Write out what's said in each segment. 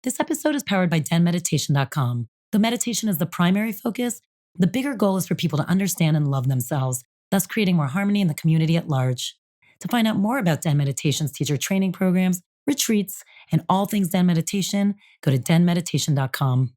This episode is powered by denmeditation.com. Though meditation is the primary focus, the bigger goal is for people to understand and love themselves, thus creating more harmony in the community at large. To find out more about Den Meditation's teacher training programs, retreats, and all things Den Meditation, go to denmeditation.com.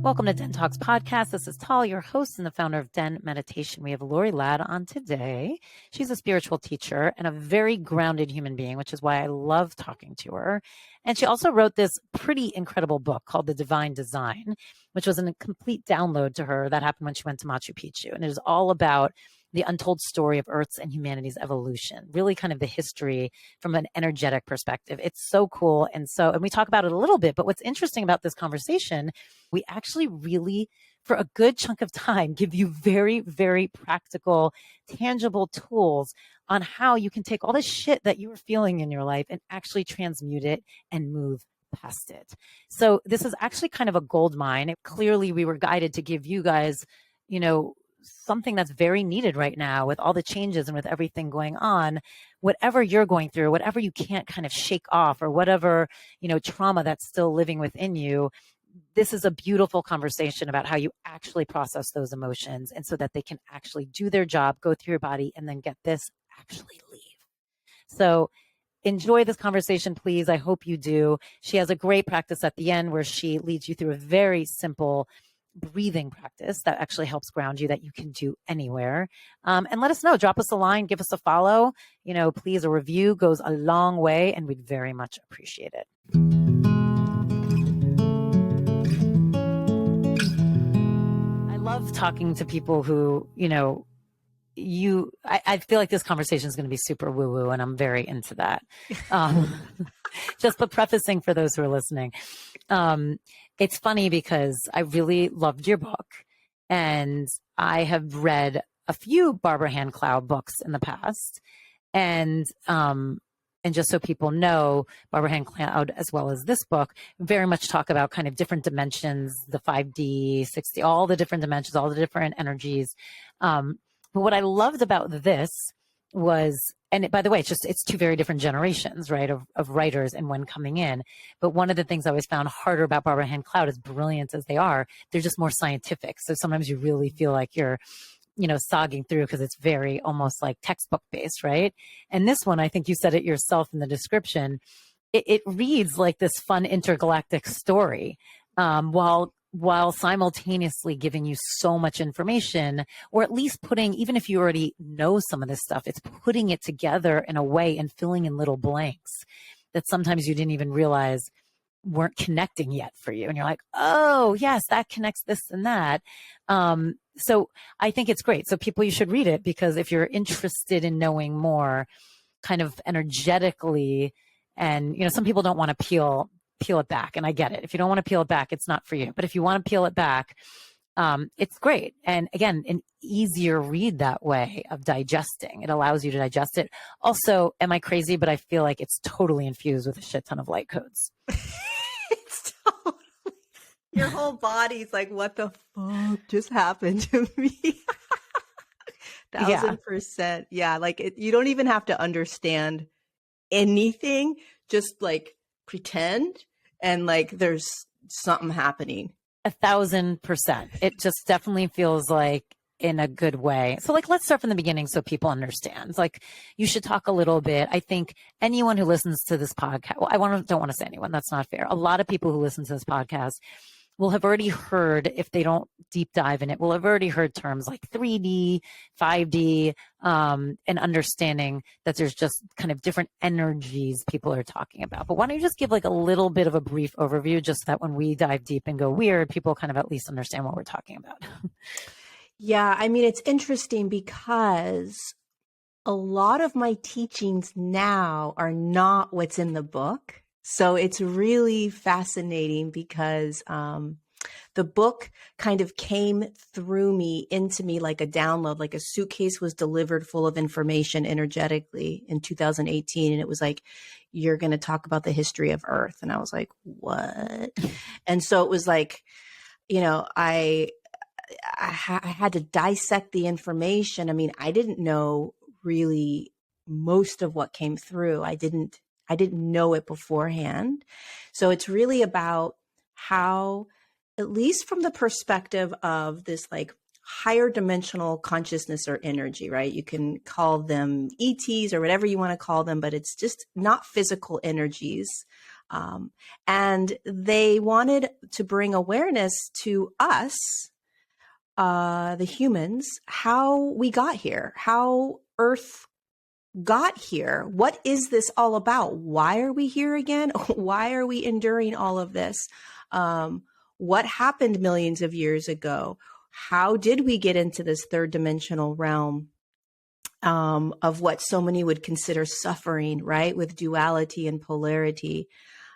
Welcome to Den Talks Podcast. This is Tal, your host and the founder of Den Meditation. We have Lorie Ladd on today. She's a spiritual teacher and a very grounded human being, which is why I love talking to her. And she also wrote this pretty incredible book called The Divine Design, which was a complete download to her that happened when she went to Machu Picchu. And it is all about the untold story of Earth's and humanity's evolution, really kind of the history from an energetic perspective. It's so cool. And we talk about it a little bit, but what's interesting about this conversation, we actually really, for a good chunk of time, give you very, very practical, tangible tools on how you can take all this shit that you are feeling in your life and actually transmute it and move past it. So this is actually kind of a gold mine. Clearly, we were guided to give you guys, something that's very needed right now with all the changes and with everything going on. Whatever you're going through, whatever you can't kind of shake off, or whatever, trauma that's still living within you, this is a beautiful conversation about how you actually process those emotions, and so that they can actually do their job, go through your body, and then get this, actually leave. So enjoy this conversation, please. I hope you do. She has a great practice at the end where she leads you through a very simple breathing practice that actually helps ground you, that you can do anywhere. And let us know, drop us a line, give us a follow, please. A review goes a long way and we'd very much appreciate it. I love talking to people who, I feel like this conversation is going to be super woo-woo, and I'm very into that. Just but prefacing for those who are listening. It's funny because I really loved your book, and I have read a few Barbara Hand Cloud books in the past. And just so people know, Barbara Hand Cloud, as well as this book, very much talk about kind of different dimensions, the 5D, 6D, all the different dimensions, all the different energies. But what I loved about this was, and by the way, it's two very different generations, right, of writers and when coming in. But one of the things I always found harder about Barbara Hand Cloud, as brilliant as they are, they're just more scientific. So sometimes you really feel like you're, sogging through because it's very almost like textbook based, right? And this one, I think you said it yourself in the description, it reads like this fun intergalactic story, while simultaneously giving you so much information, or at least putting, even if you already know some of this stuff, it's putting it together in a way and filling in little blanks that sometimes you didn't even realize weren't connecting yet for you. And you're like, oh yes, that connects this and that. So I think it's great. So people, you should read it, because if you're interested in knowing more kind of energetically, and, some people don't want to peel it back. And I get it. If you don't want to peel it back, it's not for you. But if you want to peel it back, it's great. And again, an easier read that way of digesting. It allows you to digest it. Also, am I crazy? But I feel like it's totally infused with a shit ton of light codes. It's totally, your whole body's like, what the fuck just happened to me? 1000%. Yeah. Like you don't even have to understand anything. Just like pretend. And like, there's something happening. 1,000%. It just definitely feels like in a good way. So like, let's start from the beginning so people understand. Like, you should talk a little bit. I think anyone who listens to this podcast, well, don't want to say anyone, that's not fair. A lot of people who listen to this podcast will have already heard, if they don't deep dive in it, will have already heard terms like 3D, 5D, and understanding that there's just kind of different energies people are talking about. But why don't you just give like a little bit of a brief overview, just so that when we dive deep and go weird, people kind of at least understand what we're talking about. Yeah, I mean, it's interesting because a lot of my teachings now are not what's in the book. So it's really fascinating because the book kind of came through me, into me like a download, like a suitcase was delivered full of information energetically in 2018. And it was like, you're going to talk about the history of Earth. And I was like, what? And so it was like, I had to dissect the information. I mean, I didn't know really most of what came through. I didn't know it beforehand. So it's really about how, at least from the perspective of this like higher dimensional consciousness or energy, right? You can call them ETs or whatever you want to call them, but it's just not physical energies. And they wanted to bring awareness to us, the humans, how we got here, how Earth got here. What is this all about? Why are we here again? Why are we enduring all of this? What happened millions of years ago? How did we get into this third dimensional realm of what so many would consider suffering, right? With duality and polarity.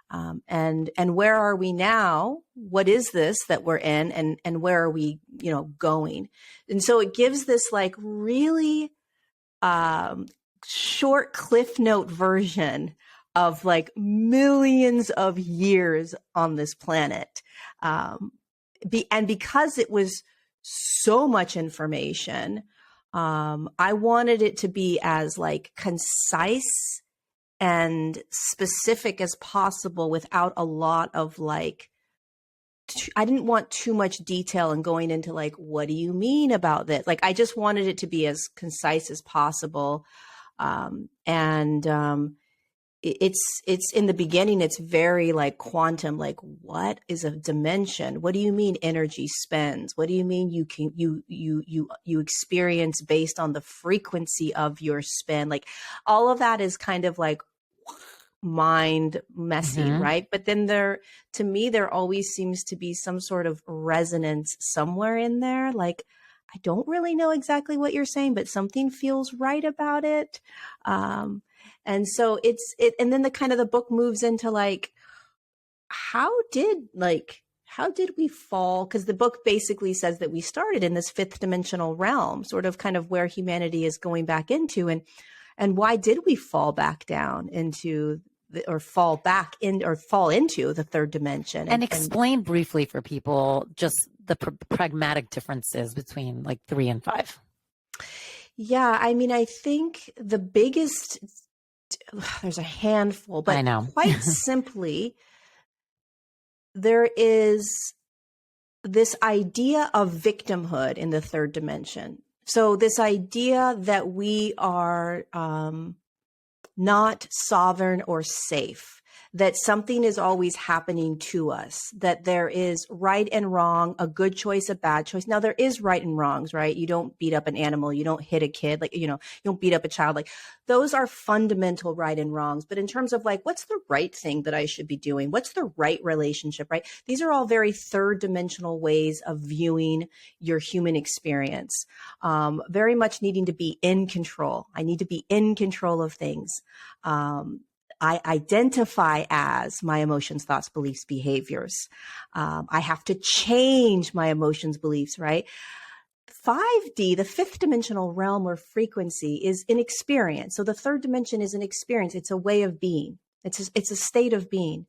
And where are we now? What is this that we're in? And where are we, going? And so it gives this like really short cliff note version of like millions of years on this planet. And because it was so much information, I wanted it to be as like concise and specific as possible without a lot of like, I didn't want too much detail and going into like, what do you mean about this? Like, I just wanted it to be as concise as possible. It's in the beginning, it's very like quantum, like what is a dimension? What do you mean energy spends? What do you mean you experience based on the frequency of your spin? Like all of that is kind of like mind messy, right? But then to me, there always seems to be some sort of resonance somewhere in there. Like, I don't really know exactly what you're saying, but something feels right about it. And so and then the book moves into like, how did we fall? Because the book basically says that we started in this fifth dimensional realm, sort of kind of where humanity is going back into, and why did we fall back down into fall into the third dimension? And explain briefly for people just the pragmatic differences between like 3 and 5. Yeah, I mean, I think the biggest, there's a handful, but I know. Quite simply, there is this idea of victimhood in the third dimension. So this idea that we are not sovereign or safe, that something is always happening to us, that there is right and wrong, a good choice, a bad choice. Now there is right and wrongs, right? You don't beat up an animal, you don't hit a kid, like, you don't beat up a child. Like those are fundamental right and wrongs. But in terms of like, what's the right thing that I should be doing? What's the right relationship, right? These are all very third dimensional ways of viewing your human experience. Very much needing to be in control. I need to be in control of things. I identify as my emotions, thoughts, beliefs, behaviors. I have to change my emotions, beliefs, right? 5D, the fifth dimensional realm or frequency, is an experience. So the third dimension is an experience. It's a way of being. It's a state of being.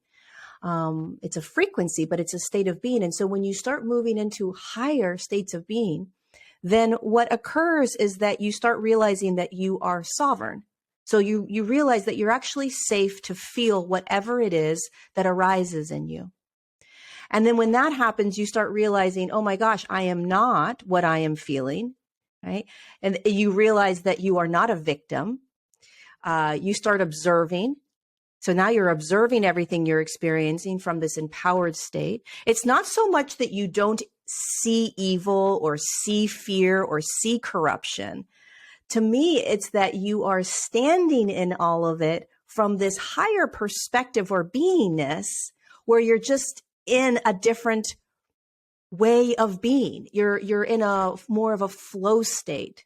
It's a frequency, but it's a state of being. And so when you start moving into higher states of being, then what occurs is that you start realizing that you are sovereign. So you realize that you're actually safe to feel whatever it is that arises in you. And then when that happens, you start realizing, oh my gosh, I am not what I am feeling, right? And you realize that you are not a victim. You start observing. So now you're observing everything you're experiencing from this empowered state. It's not so much that you don't see evil or see fear or see corruption. To me, it's that you are standing in all of it from this higher perspective or beingness where you're just in a different way of being. You're in a more of a flow state.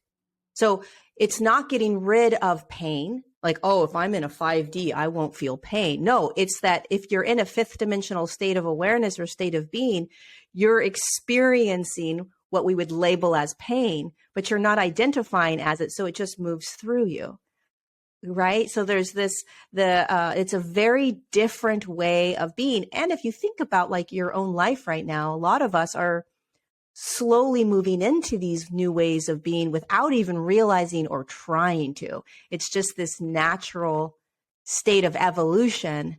So it's not getting rid of pain. Like, oh, if I'm in a 5D, I won't feel pain. No, it's that if you're in a fifth dimensional state of awareness or state of being, you're experiencing what we would label as pain, but you're not identifying as it. So it just moves through you. right? So there's it's a very different way of being. And if you think about like your own life right now, a lot of us are slowly moving into these new ways of being without even realizing or trying to. It's just this natural state of evolution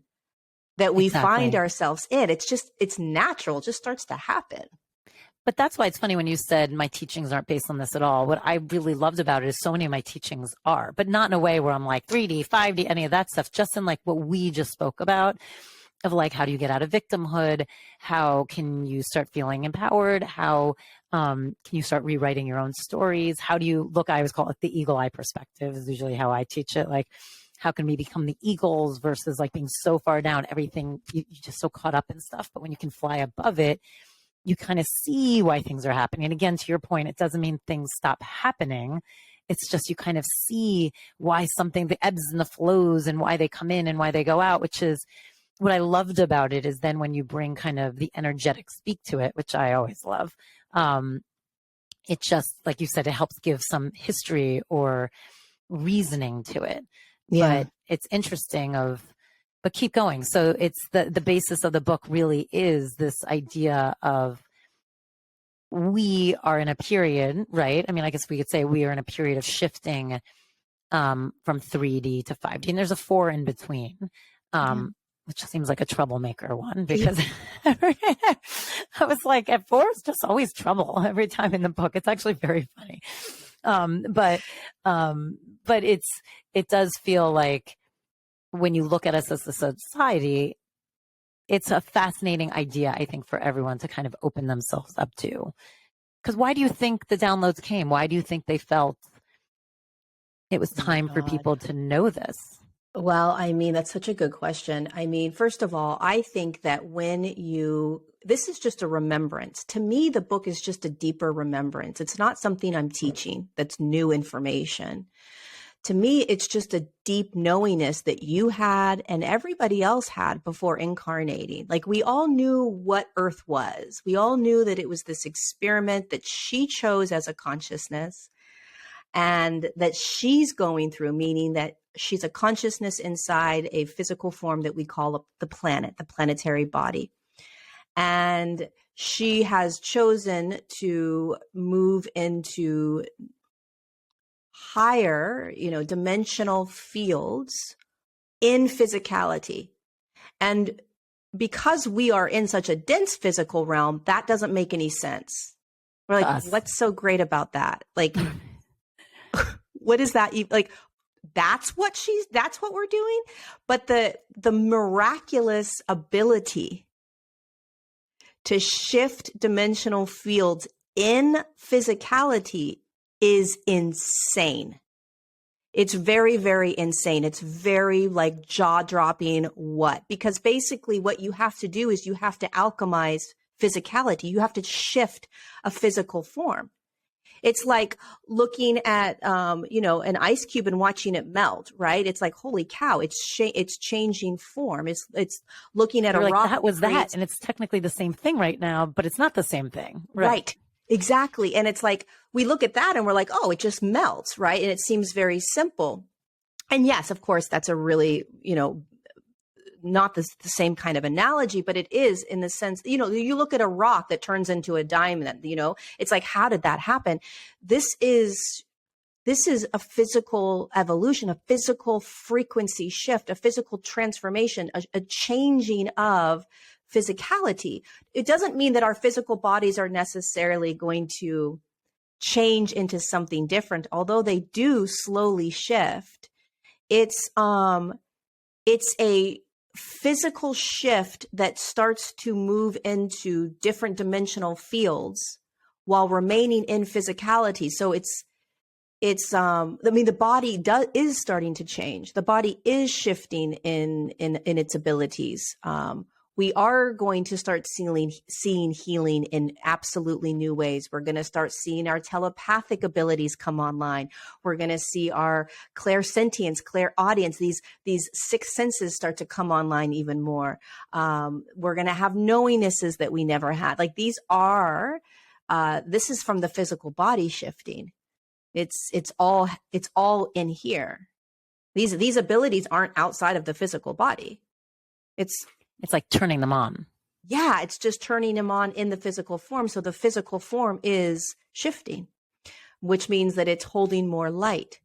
that we find Exactly. ourselves in. It's natural, it just starts to happen. But that's why it's funny when you said my teachings aren't based on this at all. What I really loved about it is so many of my teachings are, but not in a way where I'm like 3D, 5D, any of that stuff, just in like what we just spoke about of like, how do you get out of victimhood? How can you start feeling empowered? How can you start rewriting your own stories? How do you look? I always call it the eagle eye perspective is usually how I teach it. Like, how can we become the eagles versus like being so far down, everything, you're just so caught up in stuff. But when you can fly above it, you kind of see why things are happening. And again, to your point, it doesn't mean things stop happening. It's just you kind of see why something, the ebbs and the flows and why they come in and why they go out, which is what I loved about it is then when you bring kind of the energetic speak to it, which I always love, it just, like you said, it helps give some history or reasoning to it. Yeah. But it's interesting but keep going. So it's the basis of the book really is this idea of we are in a period, right? I mean, I guess we could say we are in a period of shifting from 3D to 5D, and there's a 4 in between. Yeah. Which seems like a troublemaker one because I was like, at 4 is just always trouble every time in the book. It's actually very funny. But it does feel like when you look at us as a society, it's a fascinating idea, I think, for everyone to kind of open themselves up to. Because why do you think the downloads came? Why do you think they felt it was Oh my time for God. people to know this? Well, I mean, that's such a good question. I mean, first of all, I think that this is just a remembrance. To me, the book is just a deeper remembrance. It's not something I'm teaching that's new information. To me, it's just a deep knowingness that you had and everybody else had before incarnating. Like we all knew what Earth was. We all knew that it was this experiment that she chose as a consciousness and that she's going through, meaning that she's a consciousness inside a physical form that we call the planet, the planetary body. And she has chosen to move into higher, dimensional fields in physicality. And because we are in such a dense physical realm, that doesn't make any sense. We're like, Us. what's so great about that? Like, what is that? Like, that's what we're doing. But the miraculous ability to shift dimensional fields in physicality is insane. It's very, very insane. It's very like jaw dropping because basically what you have to do is you have to alchemize physicality. You have to shift a physical form. It's like looking at, an ice cube and watching it melt, right? It's like, holy cow, it's changing form. It's looking at You're a like, rock. that was that. And it's technically the same thing right now, but it's not the same thing. Right. Exactly. And it's like, we look at that and we're like, oh, it just melts, right? And it seems very simple. And yes, of course, that's a really, not the same kind of analogy, but it is in the sense, you look at a rock that turns into a diamond, it's like, how did that happen? This is a physical evolution, a physical frequency shift, a physical transformation, a changing of physicality. It doesn't mean that our physical bodies are necessarily going to change into something different, although they do slowly shift. It's a physical shift that starts to move into different dimensional fields while remaining in physicality. So the body is starting to change. The body is shifting in its abilities. We are going to start seeing healing in absolutely new ways. We're going to start seeing our telepathic abilities come online. We're going to see our clairsentience, clairaudience, these sixth senses start to come online even more. We're going to have knowingnesses that we never had. Like this is from the physical body shifting. It's all in here. These abilities aren't outside of the physical body. It's like turning them on. Yeah, it's just turning them on in the physical form. So the physical form is shifting, which means that it's holding more light,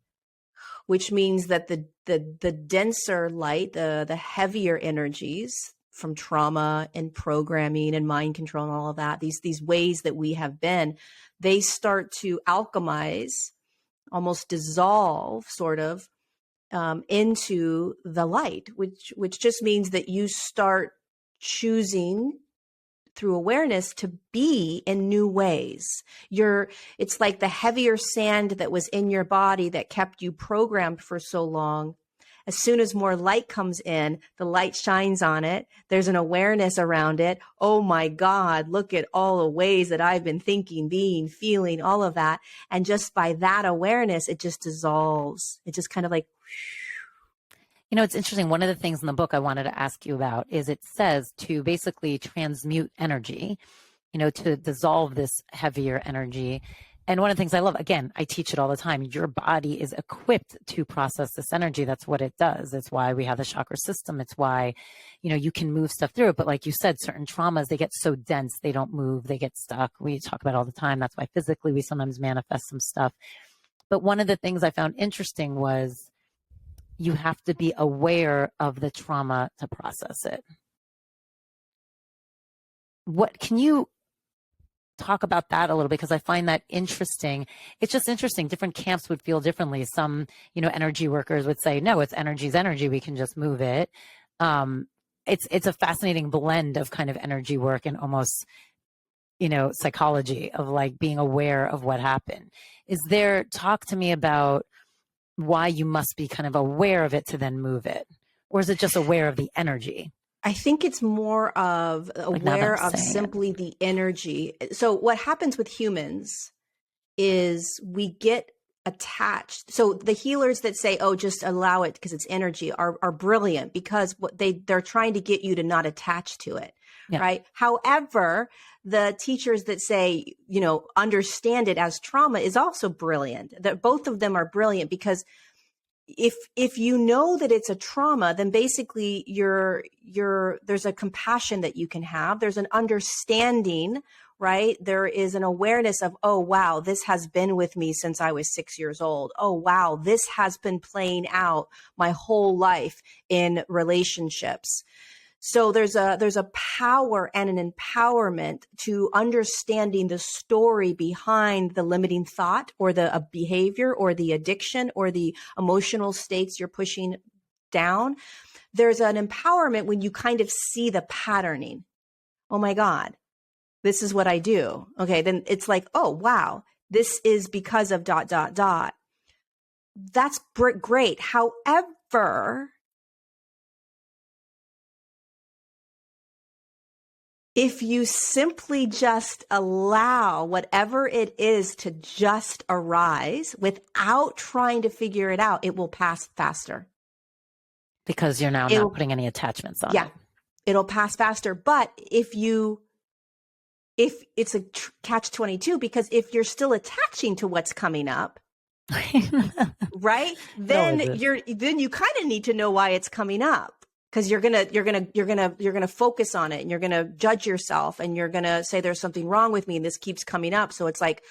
which means that the denser light, the heavier energies from trauma and programming and mind control and all of that, these ways that we have been, they start to alchemize, almost dissolve, sort of, into the light, which just means that you start choosing through awareness to be in new ways. It's like the heavier sand that was in your body that kept you programmed for so long. As soon as more light comes in, the light shines on it. There's an awareness around it. Oh my God, look at all the ways that I've been thinking, being, feeling, all of that. And just by that awareness, it just dissolves. It just kind of like, You know, it's interesting. One of the things in the book I wanted to ask you about is it says to basically transmute energy, you know, to dissolve this heavier energy. And one of the things I love, again, I teach it all the time. Your body is equipped to process this energy. That's what it does. It's why we have the chakra system. It's why, you know, you can move stuff through it. But like you said, certain traumas, they get so dense, they don't move, they get stuck. We talk about it all the time. That's why physically we sometimes manifest some stuff. But one of the things I found interesting was you have to be aware of the trauma to process it. What can you talk about that a little bit? Because I find that interesting. It's just interesting. Different camps would feel differently. Some, you know, energy workers would say, no, it's energy. We can just move it. It's a fascinating blend of kind of energy work and almost, you know, psychology of like being aware of what happened. Talk to me about why you must be kind of aware of it to then move it? Or is it just aware of the energy? I think it's more of aware of simply the energy. So what happens with humans is we get attached. So the healers that say, oh, just allow it because it's energy are brilliant because they're trying to get you to not attach to it. Yeah. Right. However, the teachers that say, you know, understand it as trauma is also brilliant. That both of them are brilliant because if you know that it's a trauma, then basically there's a compassion that you can have. There's an understanding, right? There is an awareness of, oh, wow, this has been with me since I was 6 years old. Oh, wow, this has been playing out my whole life in relationships. So there's a power and an empowerment to understanding the story behind the limiting thought or the behavior or the addiction or the emotional states you're pushing down. There's an empowerment when you kind of see the patterning. Oh my God, this is what I do. Okay, then it's like, oh, wow, this is because of ... That's great. However, if you simply just allow whatever it is to just arise without trying to figure it out, it will pass faster. Because you're now not putting any attachments on it. Yeah, it'll pass faster. But if it's a catch-22, because if you're still attaching to what's coming up, right, then you kind of need to know why it's coming up. Because you're gonna focus on it and you're gonna judge yourself and you're gonna say there's something wrong with me and this keeps coming up. So it's like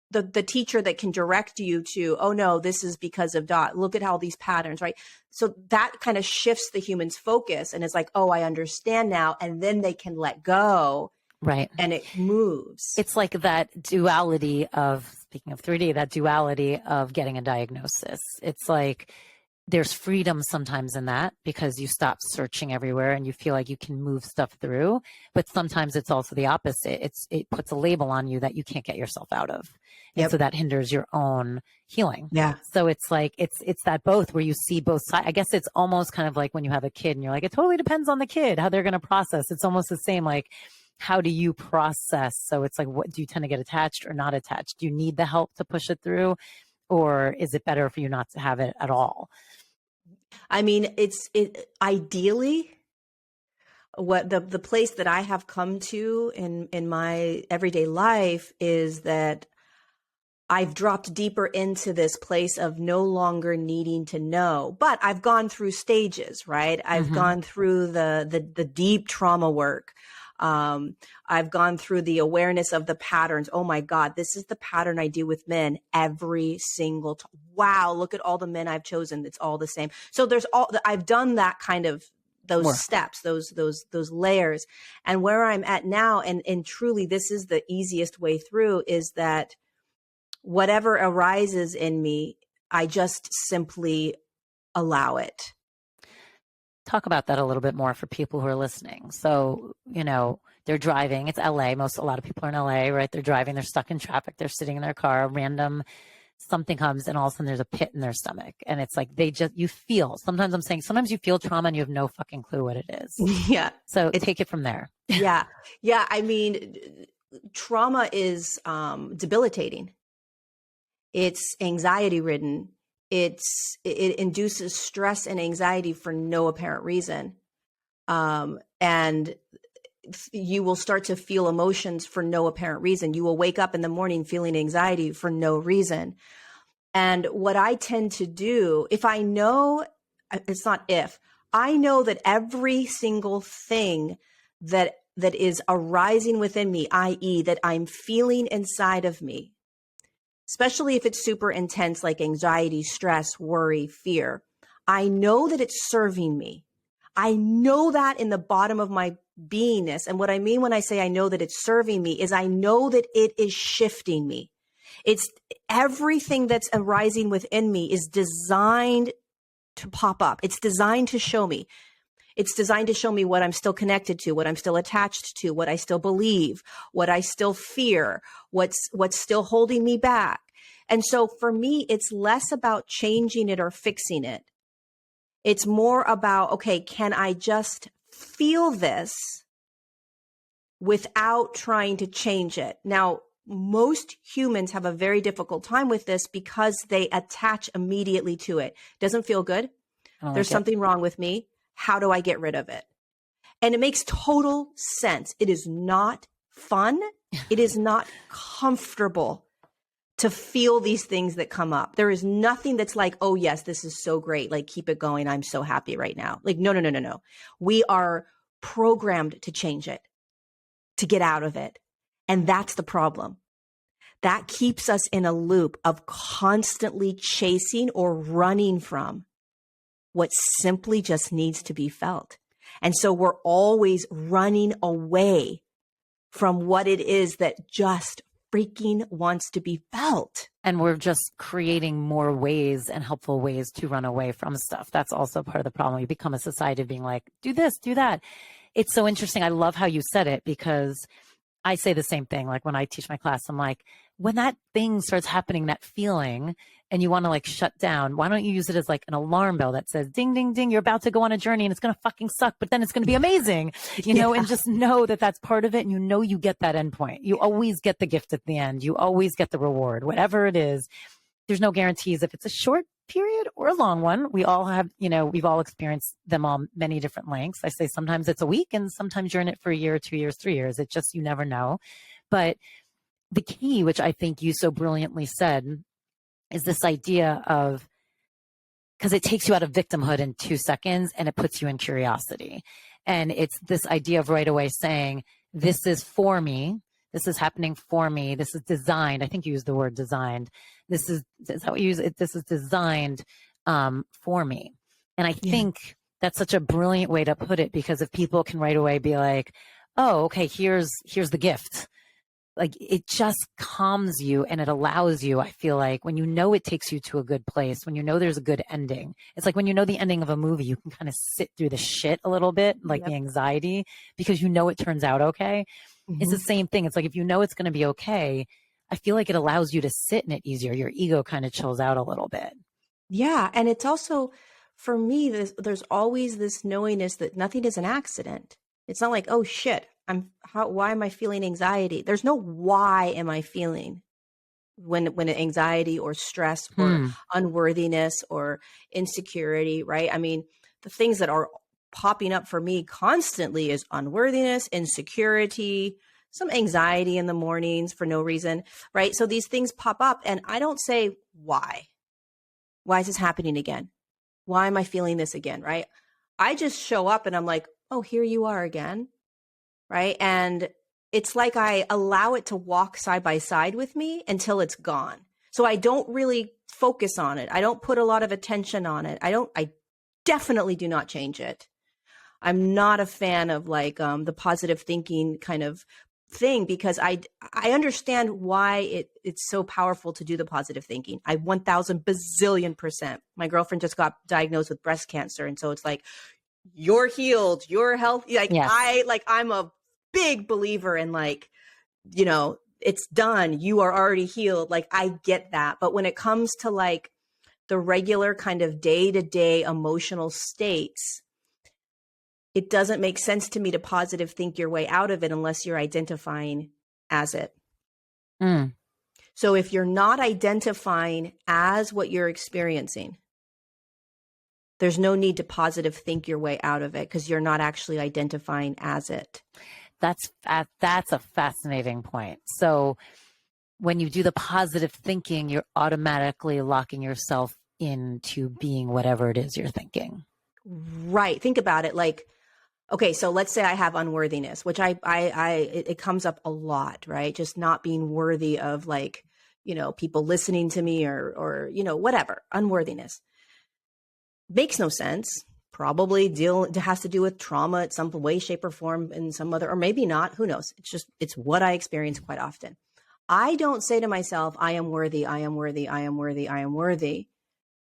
the teacher that can direct you to, oh no, this is because of ... Look at all these patterns, right? So that kind of shifts the human's focus and it's like, oh, I understand now, and then they can let go, right? And it moves. It's like that duality of, speaking of 3D, that duality of getting a diagnosis. It's like there's freedom sometimes in that because you stop searching everywhere and you feel like you can move stuff through. But sometimes it's also the opposite. It puts a label on you that you can't get yourself out of. And so that hinders your own healing. Yeah. So it's like, it's that both where you see both sides. I guess it's almost kind of like when you have a kid and you're like, it totally depends on the kid, how they're going to process. It's almost the same. Like, how do you process? So it's like, what do you tend to get attached or not attached? Do you need the help to push it through? Or is it better for you not to have it at all? I mean, ideally, what the place that I have come to in my everyday life is that I've dropped deeper into this place of no longer needing to know, but I've gone through stages, right? I've gone through the deep trauma work. I've gone through the awareness of the patterns. Oh my God, this is the pattern I do with men every single time. Wow, look at all the men I've chosen. It's all the same. So I've done that kind of those Work. steps, those layers. And where I'm at now, and truly this is the easiest way through, is that whatever arises in me, I just simply allow it. Talk about that a little bit more for people who are listening. So, they're driving. It's LA. A lot of people are in LA, right? They're driving. They're stuck in traffic. They're sitting in their car. Something comes and all of a sudden there's a pit in their stomach. And it's like you feel, sometimes you feel trauma and you have no fucking clue what it is. Yeah. So take it from there. Yeah. Yeah. I mean, trauma is debilitating. It's anxiety ridden. It induces stress and anxiety for no apparent reason. And you will start to feel emotions for no apparent reason. You will wake up in the morning feeling anxiety for no reason. And what I tend to do, I know that every single thing that is arising within me, i.e., that I'm feeling inside of me, especially if it's super intense, like anxiety, stress, worry, fear, I know that it's serving me. I know that in the bottom of my beingness. And what I mean when I say I know that it's serving me is I know that it is shifting me. It's everything that's arising within me is designed to pop up. It's designed to show me. It's designed to show me what I'm still connected to, what I'm still attached to, what I still believe, what I still fear, what's still holding me back. And so for me, it's less about changing it or fixing it. It's more about, okay, can I just feel this without trying to change it? Now, most humans have a very difficult time with this because they attach immediately to it. Doesn't feel good. There's something wrong with me. How do I get rid of it? And it makes total sense. It is not fun. It is not comfortable to feel these things that come up. There is nothing that's like, oh yes, this is so great. Like, keep it going. I'm so happy right now. Like, no. We are programmed to change it, to get out of it. And that's the problem. That keeps us in a loop of constantly chasing or running from what simply just needs to be felt. And so we're always running away from what it is that just freaking wants to be felt. And we're just creating more ways and helpful ways to run away from stuff. That's also part of the problem. We become a society of being like, do this, do that. It's so interesting. I love how you said it, because I say the same thing. Like when I teach my class, I'm like, when that thing starts happening, that feeling, and you want to like shut down, why don't you use it as like an alarm bell that says, ding, ding, ding, you're about to go on a journey and it's going to fucking suck, but then it's going to be amazing, and just know that that's part of it. And you get that endpoint. You always get the gift at the end. You always get the reward, whatever it is. There's no guarantees if it's a short period or a long one. We all have, we've all experienced them all many different lengths. I say sometimes it's a week and sometimes you're in it for a year, 2 years, 3 years. It just, you never know. But the key, which I think you so brilliantly said, is this idea of, because it takes you out of victimhood in 2 seconds and it puts you in curiosity. And it's this idea of right away saying, this is for me. This is happening for me. This is designed. I think you used the word designed. This is how we use it. This is designed for me. And I think that's such a brilliant way to put it, because if people can right away be like, oh, okay, here's the gift. Like, it just calms you and it allows you, I feel like, when it takes you to a good place, when there's a good ending. It's like when the ending of a movie, you can kind of sit through the shit a little bit, like the anxiety, because it turns out okay. Mm-hmm. It's the same thing. It's like, if it's going to be okay, I feel like it allows you to sit in it easier. Your ego kind of chills out a little bit. Yeah. And it's also, for me, there's always this knowingness that nothing is an accident. It's not like, oh shit, why am I feeling anxiety? There's no why am I feeling when anxiety or stress or unworthiness or insecurity, right? I mean, the things that are popping up for me constantly is unworthiness, insecurity, some anxiety in the mornings for no reason, right? So these things pop up and I don't say, why? Why is this happening again? Why am I feeling this again, right? I just show up and I'm like, oh, here you are again, right? And it's like I allow it to walk side by side with me until it's gone. So I don't really focus on it. I don't put a lot of attention on it. I definitely do not change it. I'm not a fan of like the positive thinking kind of thing because I understand why it's so powerful to do the positive thinking. I 1000 bazillion%. My girlfriend just got diagnosed with breast cancer. And so it's like, you're healed, you're healthy. Like Yes. I'm a big believer in like, you know, it's done. You are already healed. Like I get that. But when it comes to like the regular kind of day-to-day emotional states, it doesn't make sense to me to positive think your way out of it unless you're identifying as it. Mm. So if you're not identifying as what you're experiencing, there's no need to positive think your way out of it because you're not actually identifying as it. That's a fascinating point. So when you do the positive thinking, you're automatically locking yourself into being whatever it is you're thinking. Right. Think about it like, okay, so let's say I have unworthiness, which it comes up a lot, right? Just not being worthy of like, you know, people listening to me or, you know, whatever, unworthiness. Makes no sense. Probably has to do with trauma at some way, shape, or form in some other, or maybe not. Who knows? It's what I experience quite often. I don't say to myself, I am worthy, I am worthy, I am worthy, I am worthy.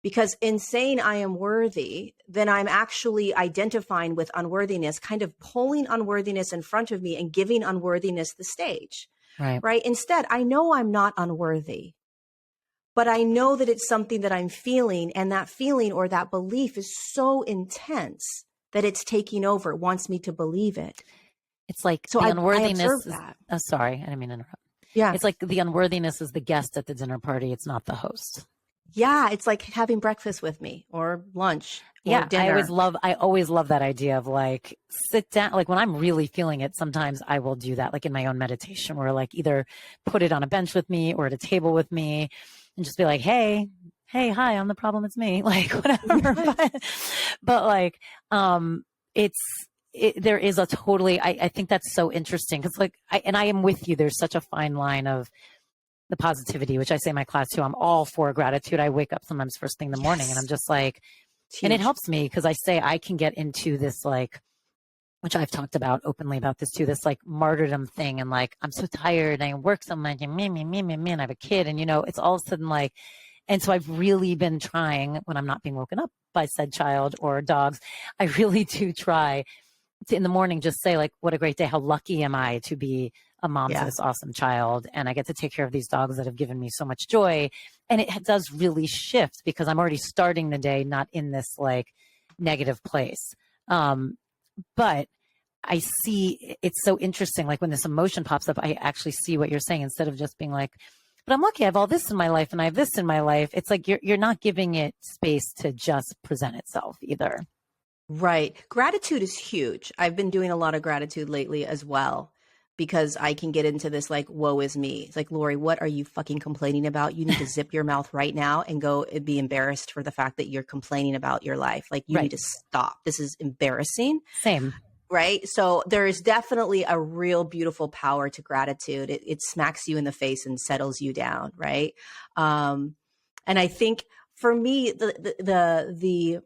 Because in saying I am worthy, then I'm actually identifying with unworthiness, kind of pulling unworthiness in front of me and giving unworthiness the stage. Right? Instead, I know I'm not unworthy. But I know that it's something that I'm feeling, and that feeling or that belief is so intense that it's taking over. It wants me to believe it. It's like so the I unworthiness observe is, that. sorry, I didn't mean to interrupt. Yeah. It's like the unworthiness is the guest at the dinner party. It's not the host. Yeah. It's like having breakfast with me or lunch or dinner. I always love that idea of like, sit down. Like when I'm really feeling it, sometimes I will do that, like in my own meditation where like either put it on a bench with me or at a table with me and just be like, hey, hi, I'm the problem. It's me. Like whatever. but like, there is a totally, I think that's so interesting. Cause like, I am with you. There's such a fine line of the positivity, which I say in my class too. I'm all for gratitude. I wake up sometimes first thing in the morning and I'm just like, and it helps me because I say I can get into this like, which I've talked about openly about this too, this like martyrdom thing. And like, I'm so tired and I work so much and me, and I have a kid and, you know, it's all of a sudden like, and so I've really been trying when I'm not being woken up by said child or dogs, I really do try to in the morning just say like, what a great day. How lucky am I to be a mom to this awesome child. And I get to take care of these dogs that have given me so much joy. And it does really shift because I'm already starting the day, not in this like negative place. But I see it's so interesting. Like when this emotion pops up, I actually see what you're saying instead of just being like, but I'm lucky I have all this in my life and I have this in my life. It's like you're not giving it space to just present itself either. Right. Gratitude is huge. I've been doing a lot of gratitude lately as well because I can get into this like, woe is me. It's like, Lorie, what are you fucking complaining about? You need to zip your mouth right now and go and be embarrassed for the fact that you're complaining about your life. Like you need to stop. This is embarrassing. Same. Right. So there is definitely a real beautiful power to gratitude. It smacks you in the face and settles you down. Right. And I think for me, the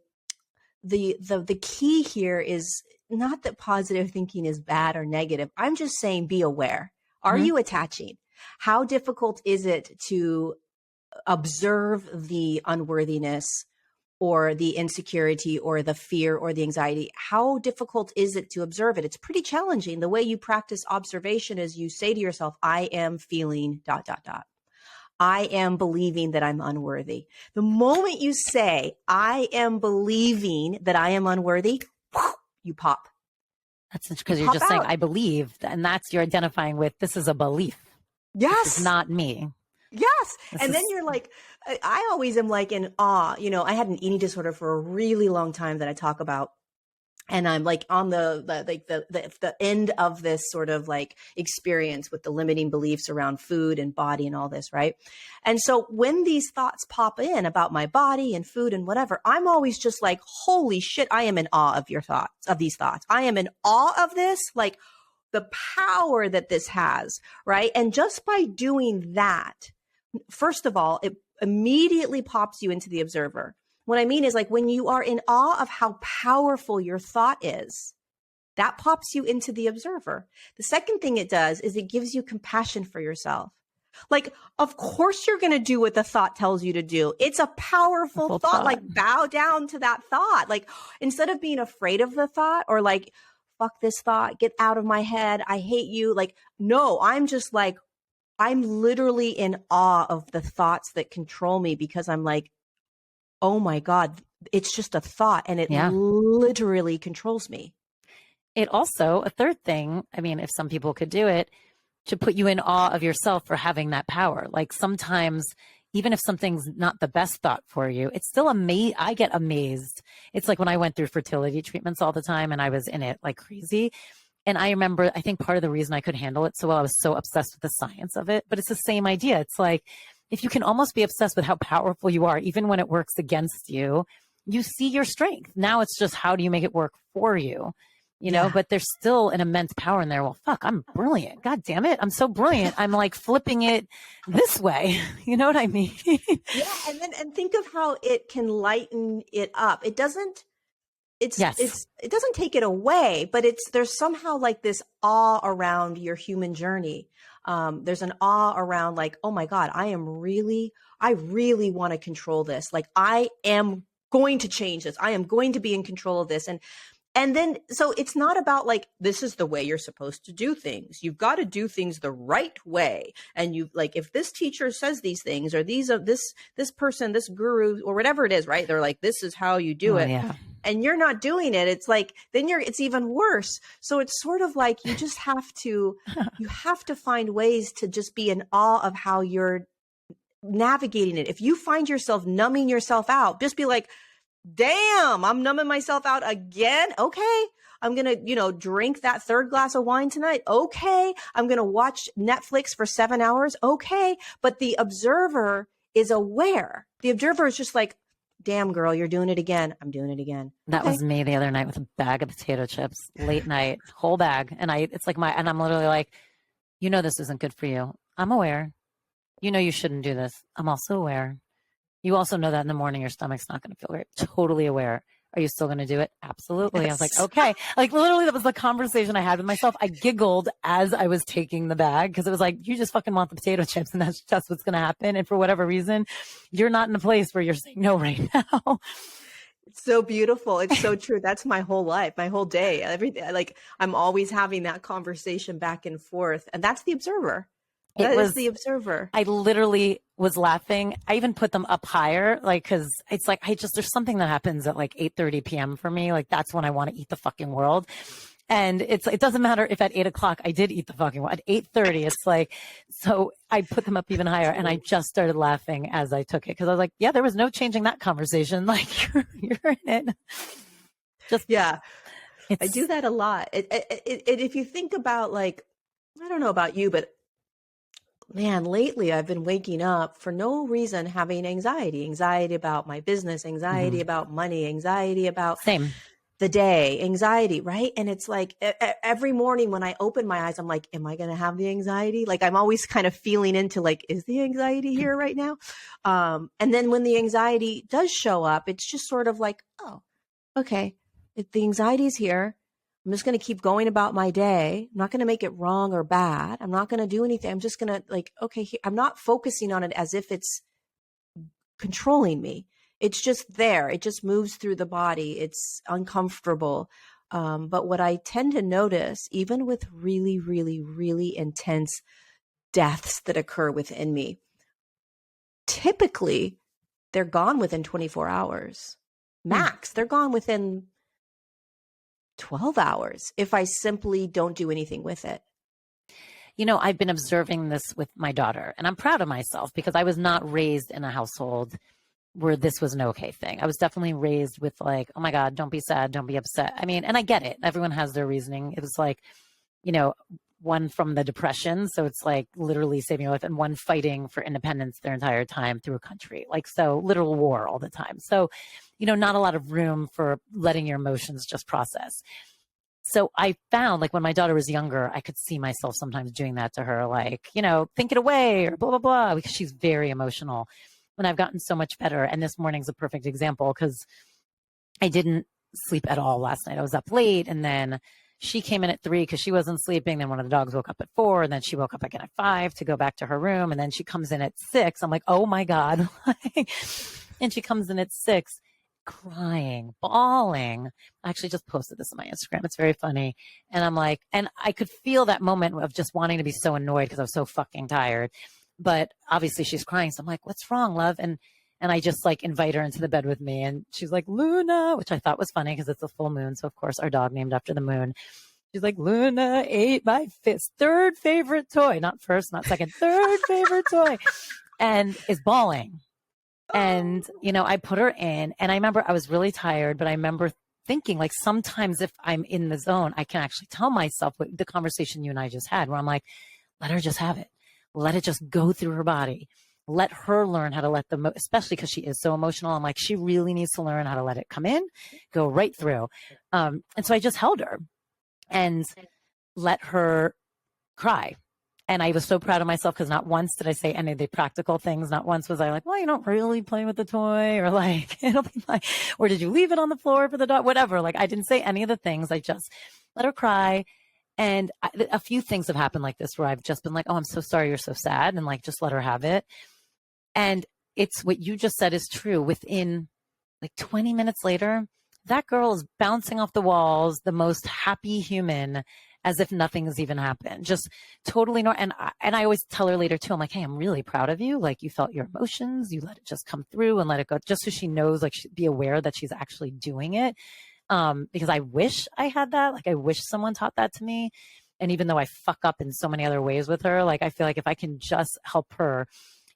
key here is not that positive thinking is bad or negative. I'm just saying, be aware. Are you attaching? How difficult is it to observe the unworthiness or the insecurity or the fear or the anxiety? How difficult is it to observe it? It's pretty challenging. The way you practice observation is you say to yourself, I am feeling ... I am believing that I'm unworthy. The moment you say, I am believing that I am unworthy, you pop. That's because you're just saying, I believe, and that's you're identifying with, this is a belief. Yes. This is not me. Yes. And then you're like, I always am like in awe. You know, I had an eating disorder for a really long time that I talk about And I'm like on the end of this sort of like experience with the limiting beliefs around food and body and all this, right? And so when these thoughts pop in about my body and food and whatever, I'm always just like, holy shit, I am in awe of your thoughts, of these thoughts. I am in awe of this, like the power that this has, right? And just by doing that, first of all, it immediately pops you into the observer. What I mean is, like, when you are in awe of how powerful your thought is, that pops you into the observer. The second thing it does is it gives you compassion for yourself. Like, of course you're going to do what the thought tells you to do. It's a powerful thought. Like, bow down to that thought. Like, instead of being afraid of the thought or like, fuck this thought, get out of my head, I hate you. Like, no, I'm just like, I'm literally in awe of the thoughts that control me, because I'm like, oh my God, it's just a thought and it literally controls me. It also, a third thing, I mean, if some people could do it, to put you in awe of yourself for having that power. Like sometimes, even if something's not the best thought for you, it's still amazing. I get amazed. It's like when I went through fertility treatments all the time and I was in it like crazy. And I remember, I think part of the reason I could handle it so well, I was so obsessed with the science of it, but it's the same idea. It's like, if you can almost be obsessed with how powerful you are, even when it works against you, you see your strength. Now it's just, how do you make it work for you? You know, but there's still an immense power in there. Well, fuck, I'm brilliant. God damn it. I'm so brilliant. I'm like flipping it this way. You know what I mean? Yeah. And think of how it can lighten it up. It doesn't, it doesn't take it away, but there's somehow like this awe around your human journey. There's an awe around like, oh my God, I really want to control this. Like, I am going to change this. I am going to be in control of this. And then, so it's not about like, this is the way you're supposed to do things. You've got to do things the right way. And you like, if this teacher says these things, or these of this person, this guru, or whatever it is, right? They're like, this is how you do it. Yeah. And you're not doing it. It's like, then it's even worse. So it's sort of like, you just have to, you have to find ways to just be in awe of how you're navigating it. If you find yourself numbing yourself out, just be like, damn, I'm numbing myself out again. Okay. I'm going to, drink that third glass of wine tonight. Okay. I'm going to watch Netflix for 7 hours. Okay. But the observer is aware. The observer is just like, damn, girl, you're doing it again. I'm doing it again. That was me the other night with a bag of potato chips, late night, whole bag. And and I'm literally like, this isn't good for you. I'm aware. You shouldn't do this. I'm also aware. You also know that in the morning, your stomach's not going to feel great. Totally aware. Are you still going to do it? Absolutely. Yes. I was like, okay. Like literally that was the conversation I had with myself. I giggled as I was taking the bag because it was like, you just fucking want the potato chips and that's just what's going to happen. And for whatever reason, you're not in a place where you're saying no right now. It's so beautiful. It's so true. That's my whole life, my whole day, everything. Like I'm always having that conversation back and forth. And that's the observer. That is the observer. I literally was laughing. I even put them up higher, like, cause it's like, there's something that happens at like 8:30 p.m. for me. Like that's when I want to eat the fucking world. And it doesn't matter if at 8 o'clock I did eat the fucking world. At 8:30, it's like, so I put them up even higher and I just started laughing as I took it. Cause I was like, yeah, there was no changing that conversation. Like you're in it. I do that a lot. If you think about like, I don't know about you, but man, lately I've been waking up for no reason having anxiety about my business, anxiety about money, anxiety about the day, anxiety, right? And it's like every morning when I open my eyes, I'm like, am I going to have the anxiety? Like I'm always kind of feeling into like, is the anxiety here right now? And then when the anxiety does show up, it's just sort of like, oh, okay, the anxiety is here. I'm just going to keep going about my day. I'm not going to make it wrong or bad. I'm not going to do anything. I'm just going to like, okay, I'm not focusing on it as if it's controlling me. It's just there. It just moves through the body. It's uncomfortable. But what I tend to notice, even with really, really, really intense deaths that occur within me, typically they're gone within 24 hours. Max, they're gone within 12 hours if I simply don't do anything with it. I've been observing this with my daughter and I'm proud of myself because I was not raised in a household where this was an okay thing. I was definitely raised with like, oh my God, don't be sad, don't be upset. I mean, and I get it. Everyone has their reasoning. It was like, you know, one from the depression. So it's like literally saving your life, and one fighting for independence their entire time through a country. Like, so literal war all the time. So, you know, not a lot of room for letting your emotions just process. So I found, like, when my daughter was younger, I could see myself sometimes doing that to her, like, you know, think it away or blah, blah, blah, because she's very emotional. When I've gotten so much better, and this morning's a perfect example because I didn't sleep at all last night. I was up late, and then she came in at 3 because she wasn't sleeping. Then one of the dogs woke up at 4, and then she woke up again at 5 to go back to her room. And then she comes in at 6. I'm like, oh my God. And she comes in at 6 crying, bawling. I actually just posted this on my Instagram. It's very funny. And I'm like, and I could feel that moment of just wanting to be so annoyed because I was so fucking tired. But obviously she's crying. So I'm like, what's wrong, love? And I just like invite her into the bed with me. And she's like, Luna, which I thought was funny because it's a full moon. So of course our dog named after the moon. She's like, Luna ate my third favorite toy, not first, not second, third favorite toy, and is bawling. And, you know, I put her in, and I remember I was really tired, but I remember thinking, like, sometimes if I'm in the zone, I can actually tell myself what the conversation you and I just had, where I'm like, let her just have it. Let it just go through her body. Let her learn how to let them, especially because she is so emotional. I'm like, she really needs to learn how to let it come in, go right through. And so I just held her and let her cry. And I was so proud of myself because not once did I say any of the practical things. Not once was I like, well, you don't really play with the toy, or like, it'll be like, or did you leave it on the floor for the dog? Whatever. Like, I didn't say any of the things. I just let her cry. And a few things have happened like this where I've just been like, oh, I'm so sorry you're so sad. And like, just let her have it. And it's what you just said is true. Within like 20 minutes later, that girl is bouncing off the walls, the most happy human, as if nothing has even happened. Just totally normal. And I always tell her later too, I'm like, hey, I'm really proud of you. Like, you felt your emotions, you let it just come through and let it go, just so she knows, like, be aware that she's actually doing it. Because I wish I had that. Like, I wish someone taught that to me. And even though I fuck up in so many other ways with her, like, I feel like if I can just help her,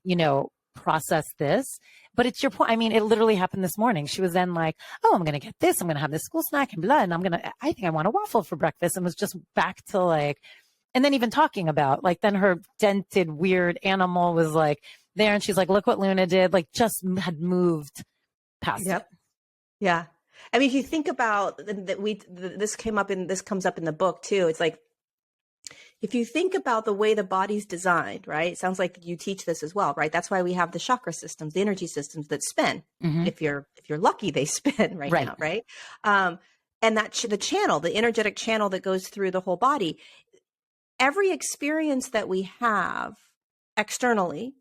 you know, process this. But it's your point. I mean, it literally happened this morning. She was then like, oh, I'm going to get this. I'm going to have this school snack and blah. And I think I want a waffle for breakfast. And was just back to like, and then even talking about like, then her dented weird animal was like there. And she's like, look what Luna did. Like, just had moved past it. Yeah. I mean, if you think about that, this comes up in the book too. It's like, if you think about the way the body's designed, right? It sounds like you teach this as well, right? That's why we have the chakra systems, the energy systems that spin. Mm-hmm. If you're lucky, they spin right now, right? And that the channel, the energetic channel that goes through the whole body. Every experience that we have externally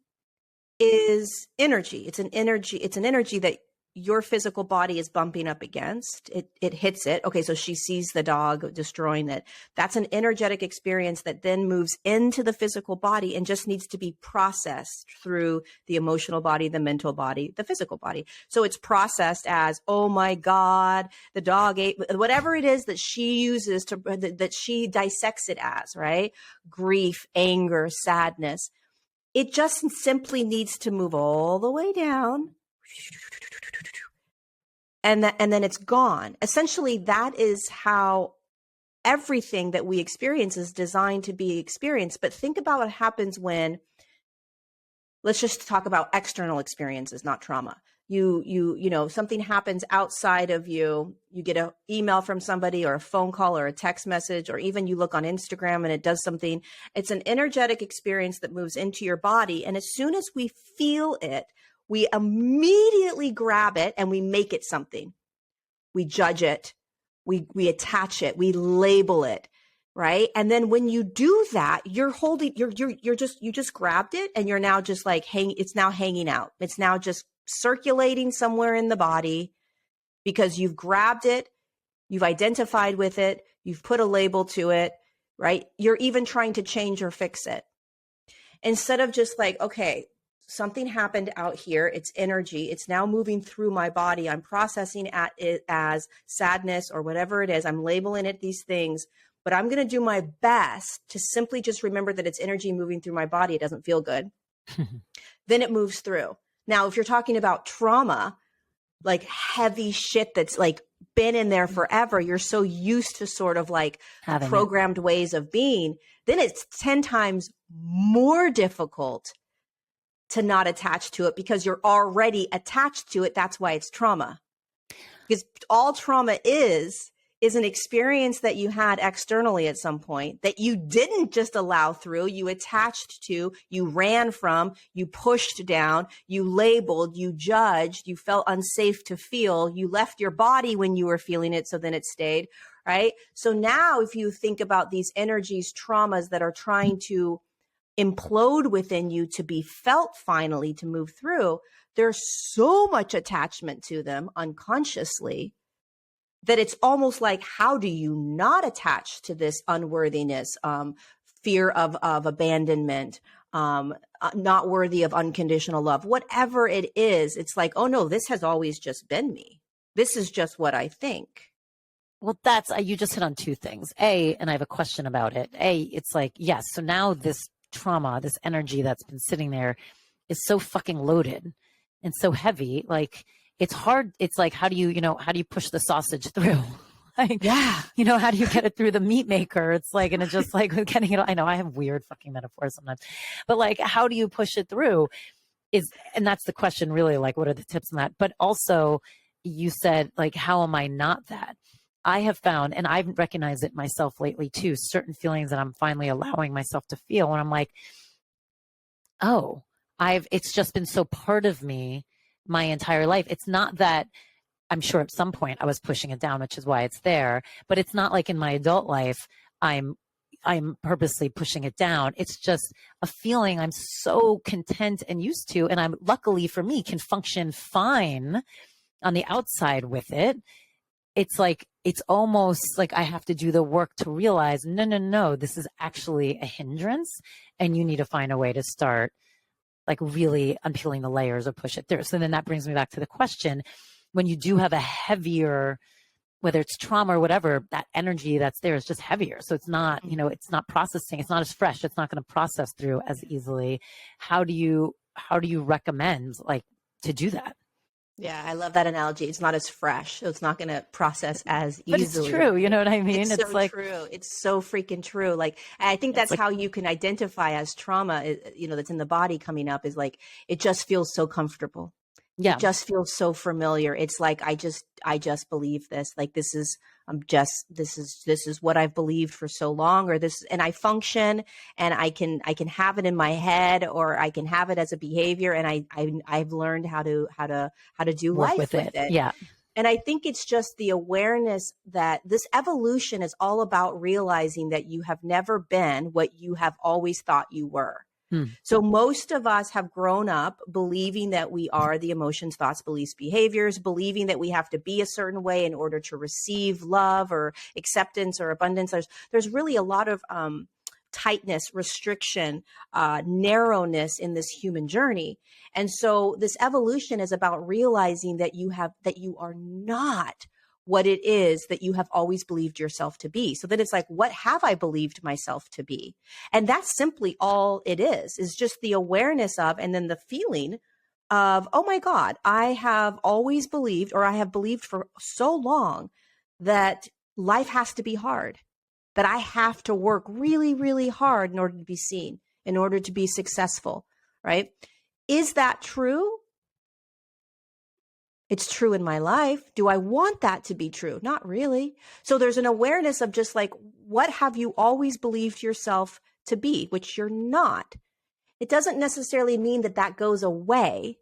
is energy. It's an energy that your physical body is bumping up against. It hits it. Okay, so she sees the dog destroying it. That's an energetic experience that then moves into the physical body and just needs to be processed through the emotional body, the mental body, the physical body. So it's processed as, oh my God, the dog ate, whatever it is that she uses that she dissects it as, right? Grief, anger, sadness. It just simply needs to move all the way down. And then it's gone. Essentially, that is how everything that we experience is designed to be experienced. But think about what happens when, let's just talk about external experiences, not trauma. You know, something happens outside of you. You get an email from somebody or a phone call or a text message, or even you look on Instagram and it does something. It's an energetic experience that moves into your body. And as soon as we feel it, we immediately grab it and we make it something. We judge it. We attach it. We label it, right? And then when you do that, you just grabbed it and you're now just like it's now hanging out. It's now just circulating somewhere in the body because you've grabbed it, you've identified with it, you've put a label to it, right? You're even trying to change or fix it. Instead of just like, okay, something happened out here. It's energy. It's now moving through my body. I'm processing it as sadness or whatever it is. I'm labeling it these things, but I'm going to do my best to simply just remember that it's energy moving through my body. It doesn't feel good. Then it moves through. Now, if you're talking about trauma, like heavy shit that's like been in there forever, you're so used to sort of like the programmed ways of being, then it's 10 times more difficult to not attach to it because you're already attached to it. That's why it's trauma. Because all trauma is an experience that you had externally at some point that you didn't just allow through, you attached to, you ran from, you pushed down, you labeled, you judged, you felt unsafe to feel, you left your body when you were feeling it, so then it stayed, right? So now if you think about these energies, traumas that are trying to implode within you to be felt finally, to move through, there's so much attachment to them unconsciously that it's almost like, how do you not attach to this unworthiness, fear of abandonment, not worthy of unconditional love, whatever it is? It's like, oh no, this has always just been me. This is just what I think. Well, you just hit on two things. And I have a question about it. It's like, yes. So now this trauma, this energy that's been sitting there is so fucking loaded and so heavy. Like, it's hard. It's like, how do you push the sausage through? Like, yeah. How do you get it through the meat maker? It's like, and it's just like getting it. I know I have weird fucking metaphors sometimes, but like, how do you push it through? And that's the question really, like, what are the tips on that? But also you said, like, how am I not that? I have found, and I've recognized it myself lately too, certain feelings that I'm finally allowing myself to feel. And I'm like, oh, it's just been so part of me my entire life. It's not that, I'm sure at some point I was pushing it down, which is why it's there, but it's not like in my adult life, I'm purposely pushing it down. It's just a feeling I'm so content and used to. And I'm, luckily for me, can function fine on the outside with it. It's like, it's almost like I have to do the work to realize, no, this is actually a hindrance, and you need to find a way to start like really unpeeling the layers or push it through. So then that brings me back to the question, when you do have a heavier, whether it's trauma or whatever, that energy that's there is just heavier. So it's not, it's not processing. It's not as fresh. It's not going to process through as easily. How do you recommend like to do that? Yeah, I love that analogy. It's not as fresh, so it's not going to process as easily. But it's true, you know what I mean? It's so like, true. It's so freaking true. Like, I think that's like, how you can identify as trauma, that's in the body coming up, is like, it just feels so comfortable. Yeah. It just feels so familiar. It's like, I just believe this. Like, this is what I've believed for so long, and I function, and I can have it in my head, or I can have it as a behavior. And I've learned how to do life with it. Yeah. And I think it's just the awareness that this evolution is all about realizing that you have never been what you have always thought you were. So most of us have grown up believing that we are the emotions, thoughts, beliefs, behaviors, believing that we have to be a certain way in order to receive love or acceptance or abundance. There's really a lot of tightness, restriction, narrowness in this human journey. And so this evolution is about realizing that you are not what it is that you have always believed yourself to be. So then it's like, what have I believed myself to be? And that's simply all it is just the awareness of, and then the feeling of, oh my God, I have always believed, or I have believed for so long, that life has to be hard, that I have to work really, really hard in order to be seen, in order to be successful, right? Is that true? It's true in my life. Do I want that to be true? Not really. So there's an awareness of just like, what have you always believed yourself to be, which you're not. It doesn't necessarily mean that goes away.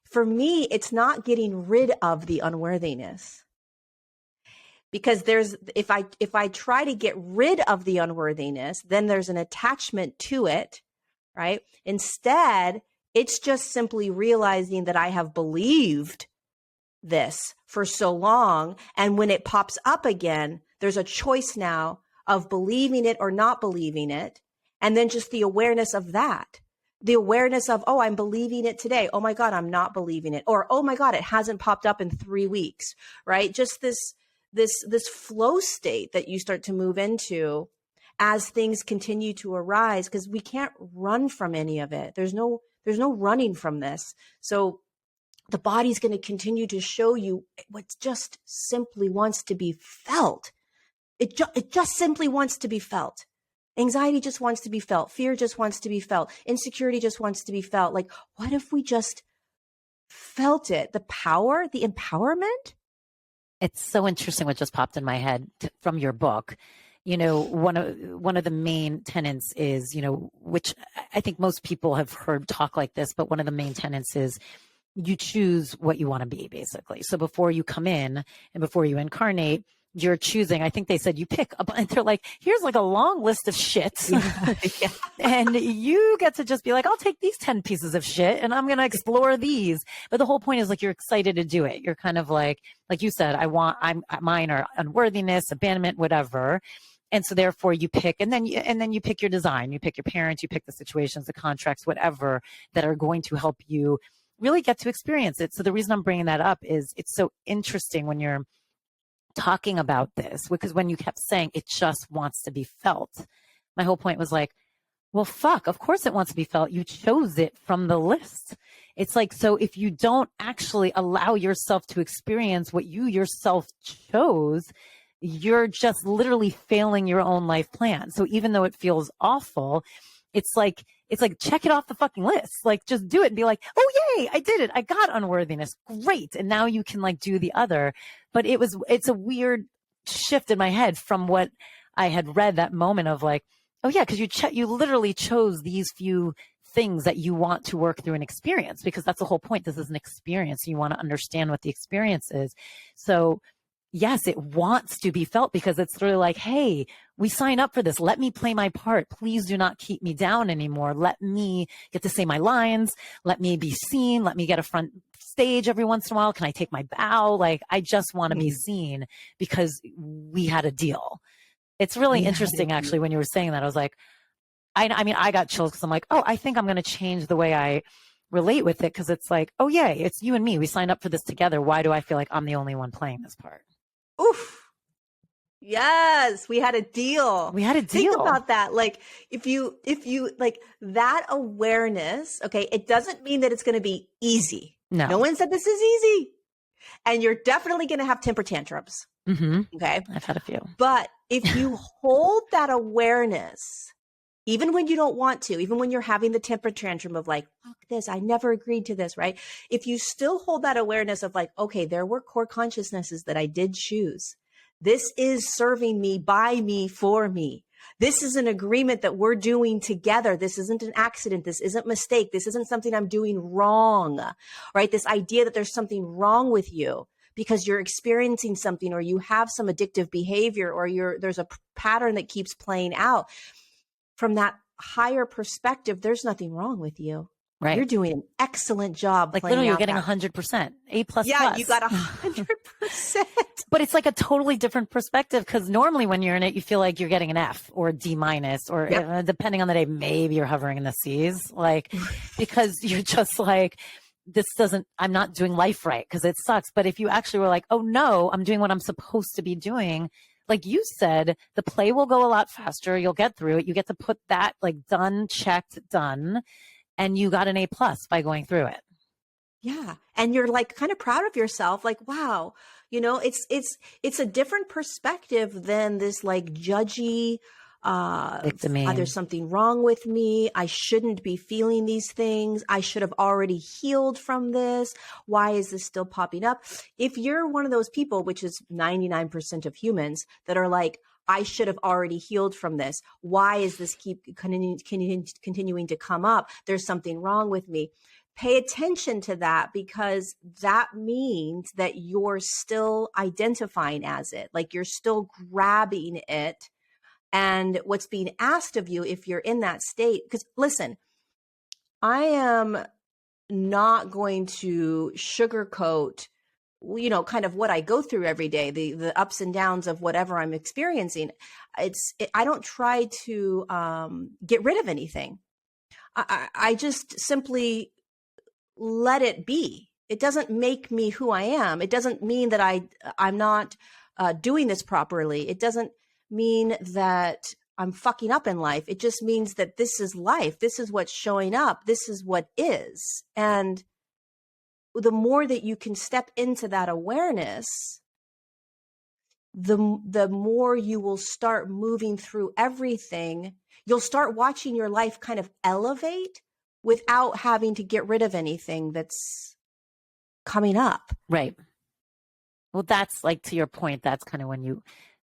For me, it's not getting rid of the unworthiness. Because if I try to get rid of the unworthiness, then there's an attachment to it, right? Instead, it's just simply realizing that I have believed this for so long. And when it pops up again, there's a choice now of believing it or not believing it. And then just the awareness of that, the awareness of, oh, I'm believing it today. Oh my God, I'm not believing it. Or, oh my God, it hasn't popped up in 3 weeks, right? Just this flow state that you start to move into. as things continue to arise, because we can't run from any of it. There's no running from this. So the body's going to continue to show you what just simply wants to be felt. It just simply wants to be felt. Anxiety just wants to be felt. Fear just wants to be felt. Insecurity just wants to be felt. Like, what if we just felt it? The power, the empowerment. It's so interesting what just popped in my head from your book. You know, one of the main tenets is, you know, which I think most people have heard talk like this, but one of the main tenets is you choose what you want to be, basically. So before you come in and before you incarnate, you're choosing. I think they said you pick up, and they're like, here's like a long list of shit. Yeah. And you get to just be like, I'll take these 10 pieces of shit and I'm going to explore these. But the whole point is like, you're excited to do it. You're kind of like you said, mine are unworthiness, abandonment, whatever. And so therefore you pick, and then you pick your design, you pick your parents, you pick the situations, the contracts, whatever that are going to help you really get to experience it. So the reason I'm bringing that up is it's so interesting when you're talking about this, because when you kept saying it just wants to be felt, my whole point was like, well, fuck, of course it wants to be felt. You chose it from the list. It's like, so if you don't actually allow yourself to experience what you yourself chose, you're just literally failing your own life plan. So even though it feels awful, it's like check it off the fucking list. Like, just do it and be like, oh yay, I did it. I got unworthiness. Great. And now you can like do the other. But it's a weird shift in my head from what I had read, that moment of like, oh yeah, because you literally chose these few things that you want to work through and experience, because that's the whole point. This is an experience. You want to understand what the experience is. So yes, it wants to be felt, because it's really like, hey, we sign up for this. Let me play my part. Please do not keep me down anymore. Let me get to say my lines. Let me be seen. Let me get a front stage every once in a while. Can I take my bow? Like, I just want to be seen because we had a deal. It's really interesting, actually, when you were saying that. I was like, I mean, I got chills because I'm like, oh, I think I'm going to change the way I relate with it, because it's like, oh, yeah, it's you and me. We signed up for this together. Why do I feel like I'm the only one playing this part? Oof. Yes, we had a deal. We had a deal. Think about that. Like, if you like that awareness, okay, it doesn't mean that it's going to be easy. No one said this is easy. And you're definitely going to have temper tantrums. Mm-hmm. Okay. I've had a few. But if you hold that awareness, even when you don't want to, even when you're having the temper tantrum of like, fuck this, I never agreed to this, right? If you still hold that awareness of like, okay, there were core consciousnesses that I did choose. This is serving me, by me, for me. This is an agreement that we're doing together. This isn't an accident. This isn't mistake. This isn't something I'm doing wrong, right? This idea that there's something wrong with you because you're experiencing something, or you have some addictive behavior, or there's a pattern that keeps playing out. From that higher perspective, there's nothing wrong with you. Right. You're doing an excellent job. Like literally you're getting 100%, A++. Yeah, you got 100%. But it's like a totally different perspective, because normally when you're in it, you feel like you're getting an F or a D-, or depending on the day, maybe you're hovering in the C's, like, because you're just like, I'm not doing life right because it sucks. But if you actually were like, oh no, I'm doing what I'm supposed to be doing, like you said, the play will go a lot faster. You'll get through it. You get to put that like done, checked, done. And you got an A+ by going through it. Yeah. And you're like kind of proud of yourself. Like, wow, it's a different perspective than this like judgy, there's something wrong with me. I shouldn't be feeling these things. I should have already healed from this. Why is this still popping up? If you're one of those people, which is 99% of humans, that are like, I should have already healed from this. Why is this keep continuing to come up? There's something wrong with me. Pay attention to that, because that means that you're still identifying as it, like you're still grabbing it. And what's being asked of you if you're in that state, because listen, I am not going to sugarcoat kind of what I go through every day, the ups and downs of whatever I'm experiencing. I don't try to get rid of anything. I just simply let it be. It doesn't make me who I am. It doesn't mean that I'm not doing this properly. It doesn't mean that I'm fucking up in life. It just means that this is life. This is what's showing up. This is what is. And the more that you can step into that awareness, the more you will start moving through everything. You'll start watching your life kind of elevate without having to get rid of anything that's coming up. Right. Well, that's like, to your point, that's kind of when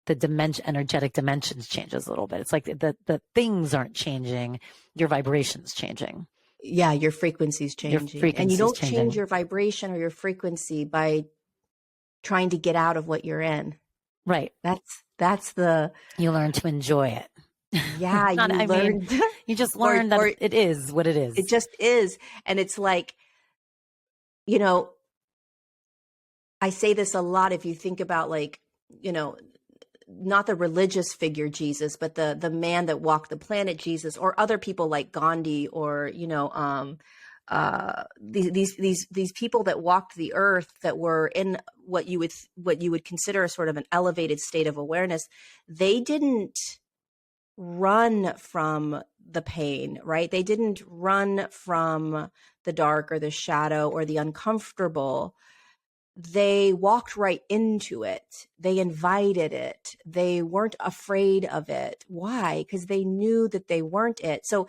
the energetic dimensions changes a little bit. It's like the things aren't changing, your vibration's changing. Yeah, your frequency's changing. And you don't change your vibration or your frequency by trying to get out of what you're in. Right. That's the... You learn to enjoy it. Yeah, you just learn that it is what it is. It just is. And it's like, you know, I say this a lot. If you think about, like, you know, not the religious figure Jesus, but the man that walked the planet Jesus, or other people like Gandhi, or, you know, these people that walked the earth, that were in what you would consider a sort of an elevated state of awareness. They didn't run from the pain, right? They didn't run from the dark or the shadow or the uncomfortable. They walked right into it. They invited it. They weren't afraid of it. Why? Because they knew that they weren't it. So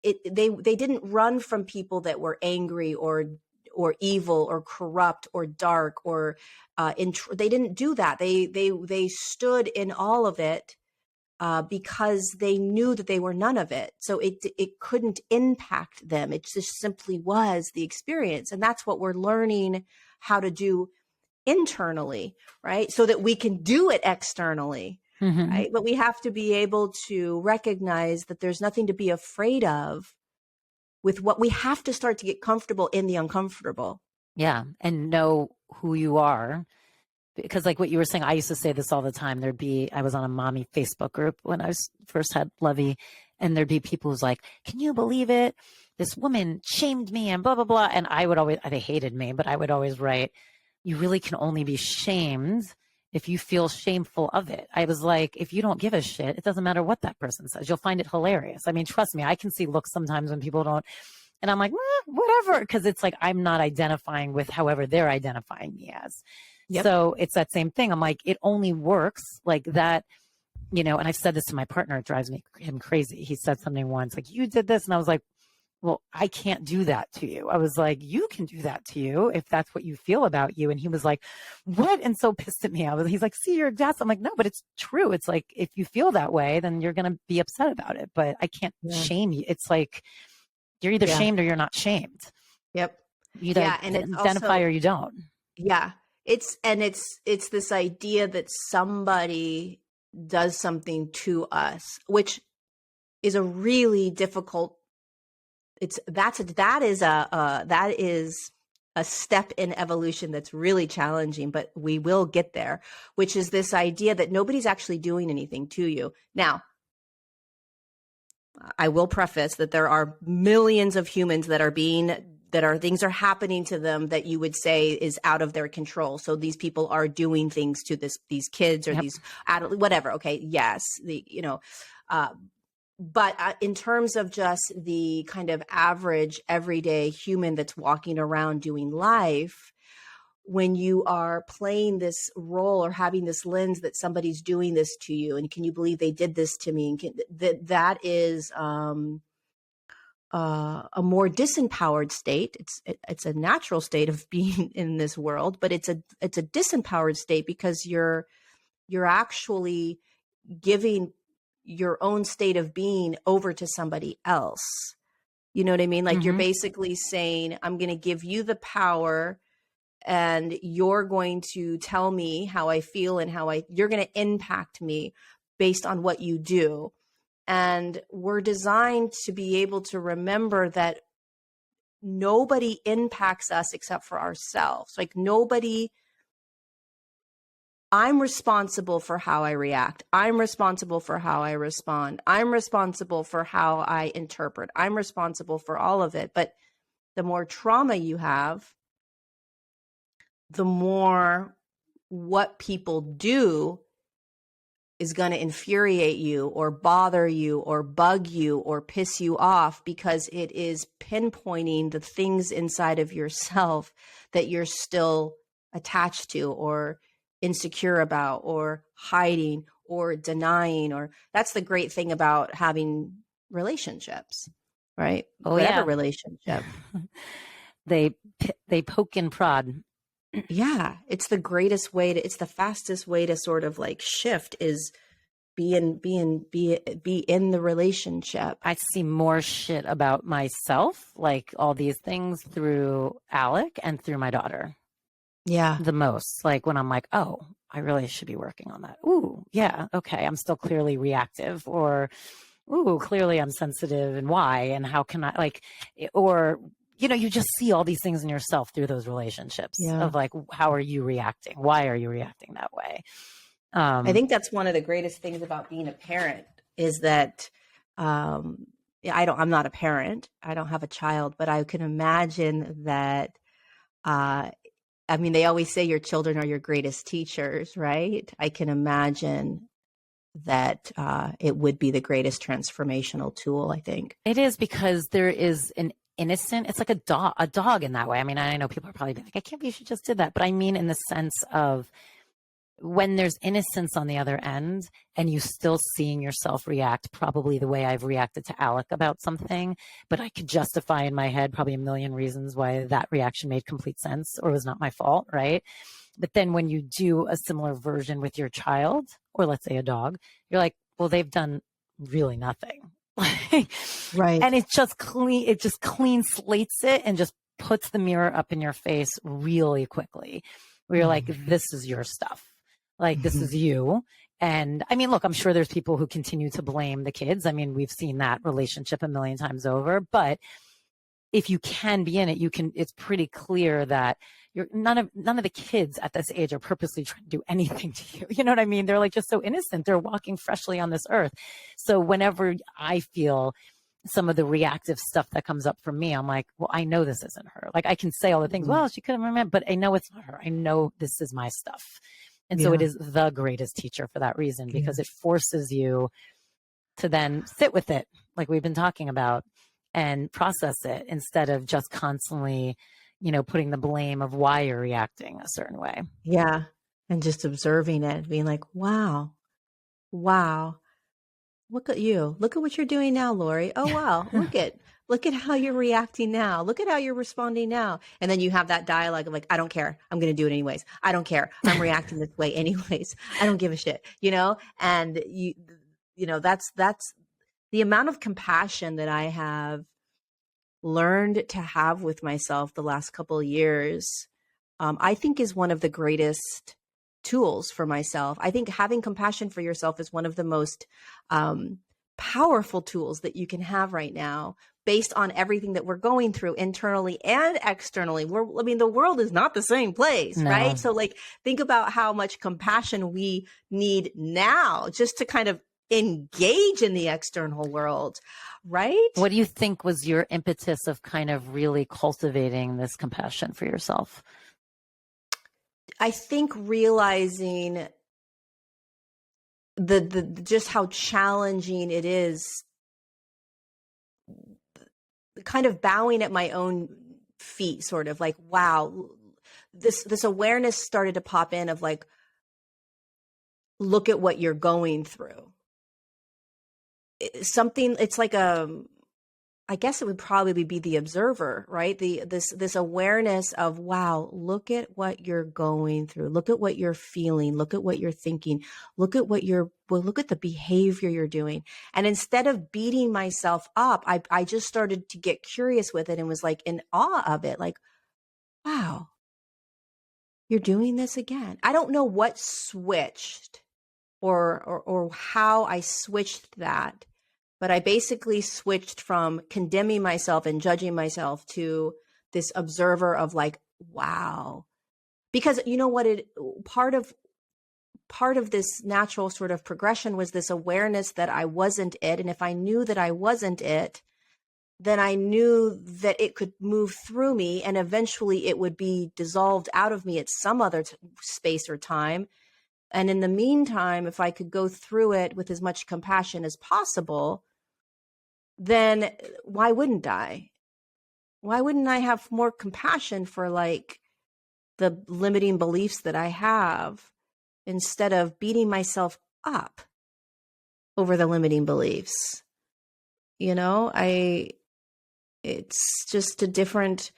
they didn't run from people that were angry or evil or corrupt or dark or they didn't do that. They stood in all of it because they knew that they were none of it. So it couldn't impact them. It just simply was the experience. And that's what we're learning how to do internally, right? So that we can do it externally, right? But we have to be able to recognize that there's nothing to be afraid of with what we have to start to get comfortable in the uncomfortable. Yeah. And know who you are. Because like what you were saying, I used to say this all the time. I was on a mommy Facebook group when I first had Lovey, and there'd be people who's like, can you believe it? This woman shamed me and blah, blah, blah. And they hated me, but I would always write, you really can only be shamed if you feel shameful of it. I was like, if you don't give a shit, it doesn't matter what that person says. You'll find it hilarious. I mean, trust me, I can see looks sometimes when people don't. And I'm like, whatever. Because it's like, I'm not identifying with however they're identifying me as. Yep. So it's that same thing. I'm like, it only works like that, you know, and I've said this to my partner. It drives him crazy. He said something once, like, you did this. And I was like, well, I can't do that to you. I was like, you can do that to you if that's what you feel about you. And he was like, what? And so pissed at me. He's like, see, you're exhausted. I'm like, no, but it's true. It's like, if you feel that way, then you're going to be upset about it. But I can't shame you. It's like, you're either shamed or you're not shamed. Yep. You either identify or you don't. Yeah. It's this idea that somebody does something to us, which is a really difficult. That is a step in evolution that's really challenging, but we will get there, which is this idea that nobody's actually doing anything to you. Now, I will preface that there are millions of humans things are happening to them that you would say is out of their control. So these people are doing things to these kids or these adults, whatever. Okay. Yes. But in terms of just the kind of average everyday human that's walking around doing life, when you are playing this role or having this lens that somebody's doing this to you, and can you believe they did this to me? And that is a more disempowered state. It's a natural state of being in this world, but it's a disempowered state because you're actually giving your own state of being over to somebody else. You know what I mean? Like you're basically saying, I'm going to give you the power and you're going to tell me how I feel and you're going to impact me based on what you do. And we're designed to be able to remember that nobody impacts us except for ourselves. Like I'm responsible for how I react. I'm responsible for how I respond. I'm responsible for how I interpret. I'm responsible for all of it. But the more trauma you have, the more what people do is going to infuriate you or bother you or bug you or piss you off, because it is pinpointing the things inside of yourself that you're still attached to or insecure about or hiding or denying. Or that's the great thing about having relationships, right? Oh Whatever yeah. relationship. They poke and prod. Yeah, it's the greatest way to, it's the fastest way to sort of like shift is be in the relationship. I see more shit about myself, like all these things, through Alec and through my daughter. Yeah. The most, like when I'm like, oh, I really should be working on that. Ooh, yeah, okay, I'm still clearly reactive, or ooh, clearly I'm sensitive, and why, and how can I, like, or you just see all these things in yourself through those relationships Yeah. of like, how are you reacting? Why are you reacting that way? I think that's one of the greatest things about being a parent is that yeah, I'm not a parent. I don't have a child, but I can imagine that I mean, they always say your children are your greatest teachers, right? I can imagine that it would be the greatest transformational tool, I think. It is, because there is an innocent, it's like a dog in that way. I mean, I know people are probably like, I can't believe she just did that. But I mean, in the sense of when there's innocence on the other end and you still seeing yourself react probably the way I've reacted to Alec about something, but I could justify in my head probably a million reasons why that reaction made complete sense or was not my fault, right? But then when you do a similar version with your child, or let's say a dog, you're like, well, they've done really nothing. Right. And it just clean slates it and just puts the mirror up in your face really quickly, where you're like, this is your stuff. Like, this is you. And I mean, look, I'm sure there's people who continue to blame the kids. I mean, we've seen that relationship a million times over, but if you can be in it, it's pretty clear that none of the kids at this age are purposely trying to do anything to you. You know what I mean? They're like just so innocent. They're walking freshly on this earth. So whenever I feel some of the reactive stuff that comes up from me, I'm like, well, I know this isn't her. Like, I can say all the things, well, she could have remembered, but I know it's not her. I know this is my stuff. And so it is the greatest teacher for that reason, because it forces you to then sit with it, like we've been talking about, and process it instead of just constantly, putting the blame of why you're reacting a certain way. Yeah. And just observing it, being like, wow, look at you. Look at what you're doing now, Lorie. Oh, wow. Look at how you're reacting now. Look at how you're responding now. And then you have that dialogue of like, I don't care. I'm going to do it anyways. I don't care. I'm reacting this way anyways. I don't give a shit, and that's the amount of compassion that I have learned to have with myself the last couple of years, I think is one of the greatest tools for myself. I think having compassion for yourself is one of the most powerful tools that you can have right now, based on everything that we're going through internally and externally. The world is not the same place, No. right? So like, think about how much compassion we need now just to kind of engage in the external world, right? What do you think was your impetus of kind of really cultivating this compassion for yourself? I think realizing the just how challenging it is, kind of bowing at my own feet, sort of like, wow, this awareness started to pop in of like, look at what you're going through. It's like I guess it would probably be the observer, right? This awareness of, wow, look at what you're going through. Look at what you're feeling. Look at what you're thinking. Look at look at the behavior you're doing. And instead of beating myself up, I just started to get curious with it and was like in awe of it. Like, wow, you're doing this again. I don't know what switched or how I switched that. But I basically switched from condemning myself and judging myself to this observer of like, wow. Because you know what, part of this natural sort of progression was this awareness that I wasn't it. And if I knew that I wasn't it, then I knew that it could move through me and eventually it would be dissolved out of me at some other space or time. And in the meantime, if I could go through it with as much compassion as possible, then why wouldn't I? Why wouldn't I have more compassion for like the limiting beliefs that I have instead of beating myself up over the limiting beliefs? You know, it's just a different,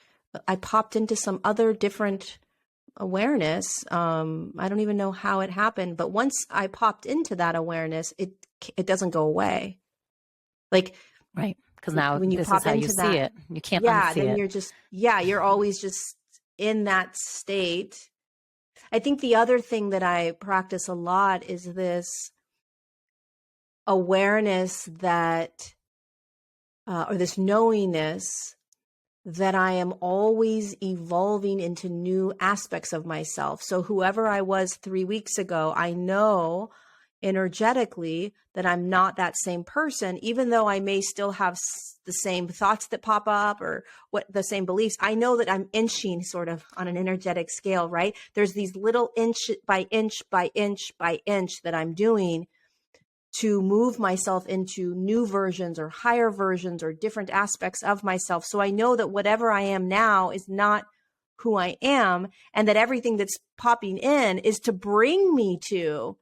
I popped into some other different awareness. I don't even know how it happened, but once I popped into that awareness, it doesn't go away. Like, right. Because now when you this is pop how you into see that, it. You can't yeah, unsee then it. you're just, yeah, you're always just in that state. I think the other thing that I practice a lot is this awareness that, or this knowingness that I am always evolving into new aspects of myself. So whoever I was 3 weeks ago, I know energetically that I'm not that same person, even though I may still have the same thoughts that pop up or what the same beliefs. I know that I'm inching sort of on an energetic scale, right? There's these little inch by inch by inch by inch that I'm doing to move myself into new versions or higher versions or different aspects of myself. So I know that whatever I am now is not who I am, and that everything that's popping in is to bring me to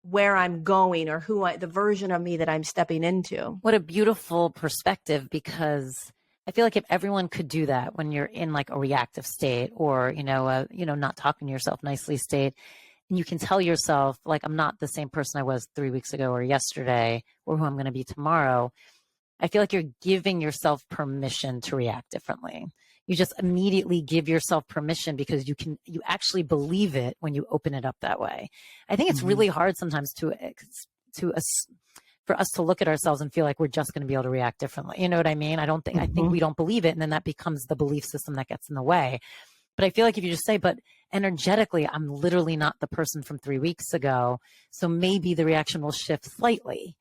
where I'm going or the version of me that I'm stepping into. What a beautiful perspective, because I feel like if everyone could do that when you're in like a reactive state or, not talking to yourself nicely state, and you can tell yourself, like, I'm not the same person I was 3 weeks ago or yesterday or who I'm going to be tomorrow. I feel like you're giving yourself permission to react differently. You just immediately give yourself permission because you actually believe it when you open it up that way. I think it's really hard sometimes for us to look at ourselves and feel like we're just going to be able to react differently. You know what I mean? I think we don't believe it. And then that becomes the belief system that gets in the way. But I feel like if you just say, but energetically, I'm literally not the person from 3 weeks ago. So maybe the reaction will shift slightly.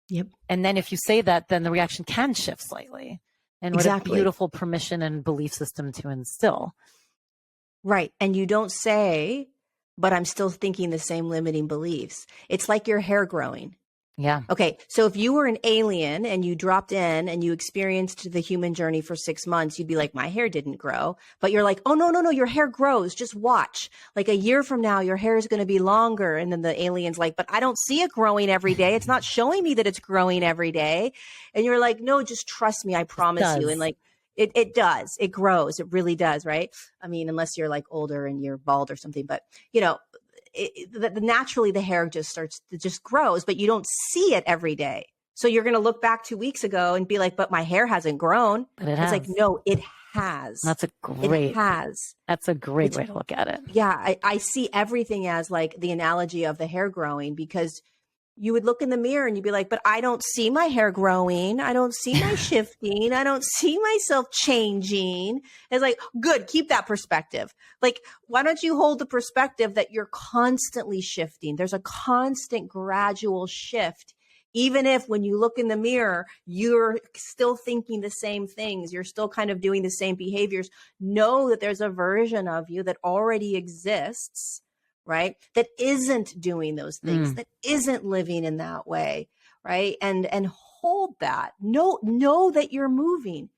Yep. And then if you say that, then the reaction can shift slightly. And what Exactly. a beautiful permission and belief system to instill. Right. And you don't say, but I'm still thinking the same limiting beliefs. It's like your hair growing. Yeah. Okay. So if you were an alien and you dropped in and you experienced the human journey for 6 months, you'd be like, my hair didn't grow. But you're like, oh, no, your hair grows. Just watch. Like a year from now, your hair is going to be longer. And then the alien's like, but I don't see it growing every day. It's not showing me that it's growing every day. And you're like, no, just trust me. I promise you. And like, it does. It grows. It really does. Right. I mean, unless you're like older and you're bald or something, but naturally the hair just grows, but you don't see it every day. So you're going to look back 2 weeks ago and be like, but my hair hasn't grown. But it's like, no, it has. It has. That's a great way to look at it. Yeah. I see everything as like the analogy of the hair growing, because you would look in the mirror and you'd be like, but I don't see my hair growing. I don't see my shifting. I don't see myself changing. It's like, good, keep that perspective. Like, why don't you hold the perspective that you're constantly shifting? There's a constant gradual shift. Even if when you look in the mirror, you're still thinking the same things, you're still kind of doing the same behaviors, know that there's a version of you that already exists, right? That isn't doing those things, that isn't living in that way, right? And hold that. Know that you're moving.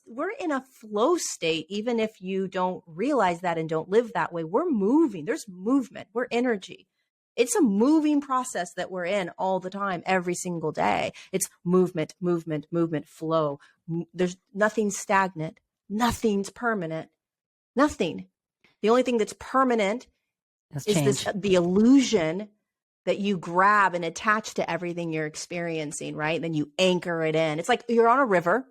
We're in a flow state, even if you don't realize that and don't live that way. We're moving. There's movement. We're energy. It's a moving process that we're in all the time, every single day. It's movement, flow. There's nothing stagnant. Nothing's permanent. Nothing. The only thing that's permanent is the illusion that you grab and attach to everything you're experiencing, right? And then you anchor it in. It's like you're on a river,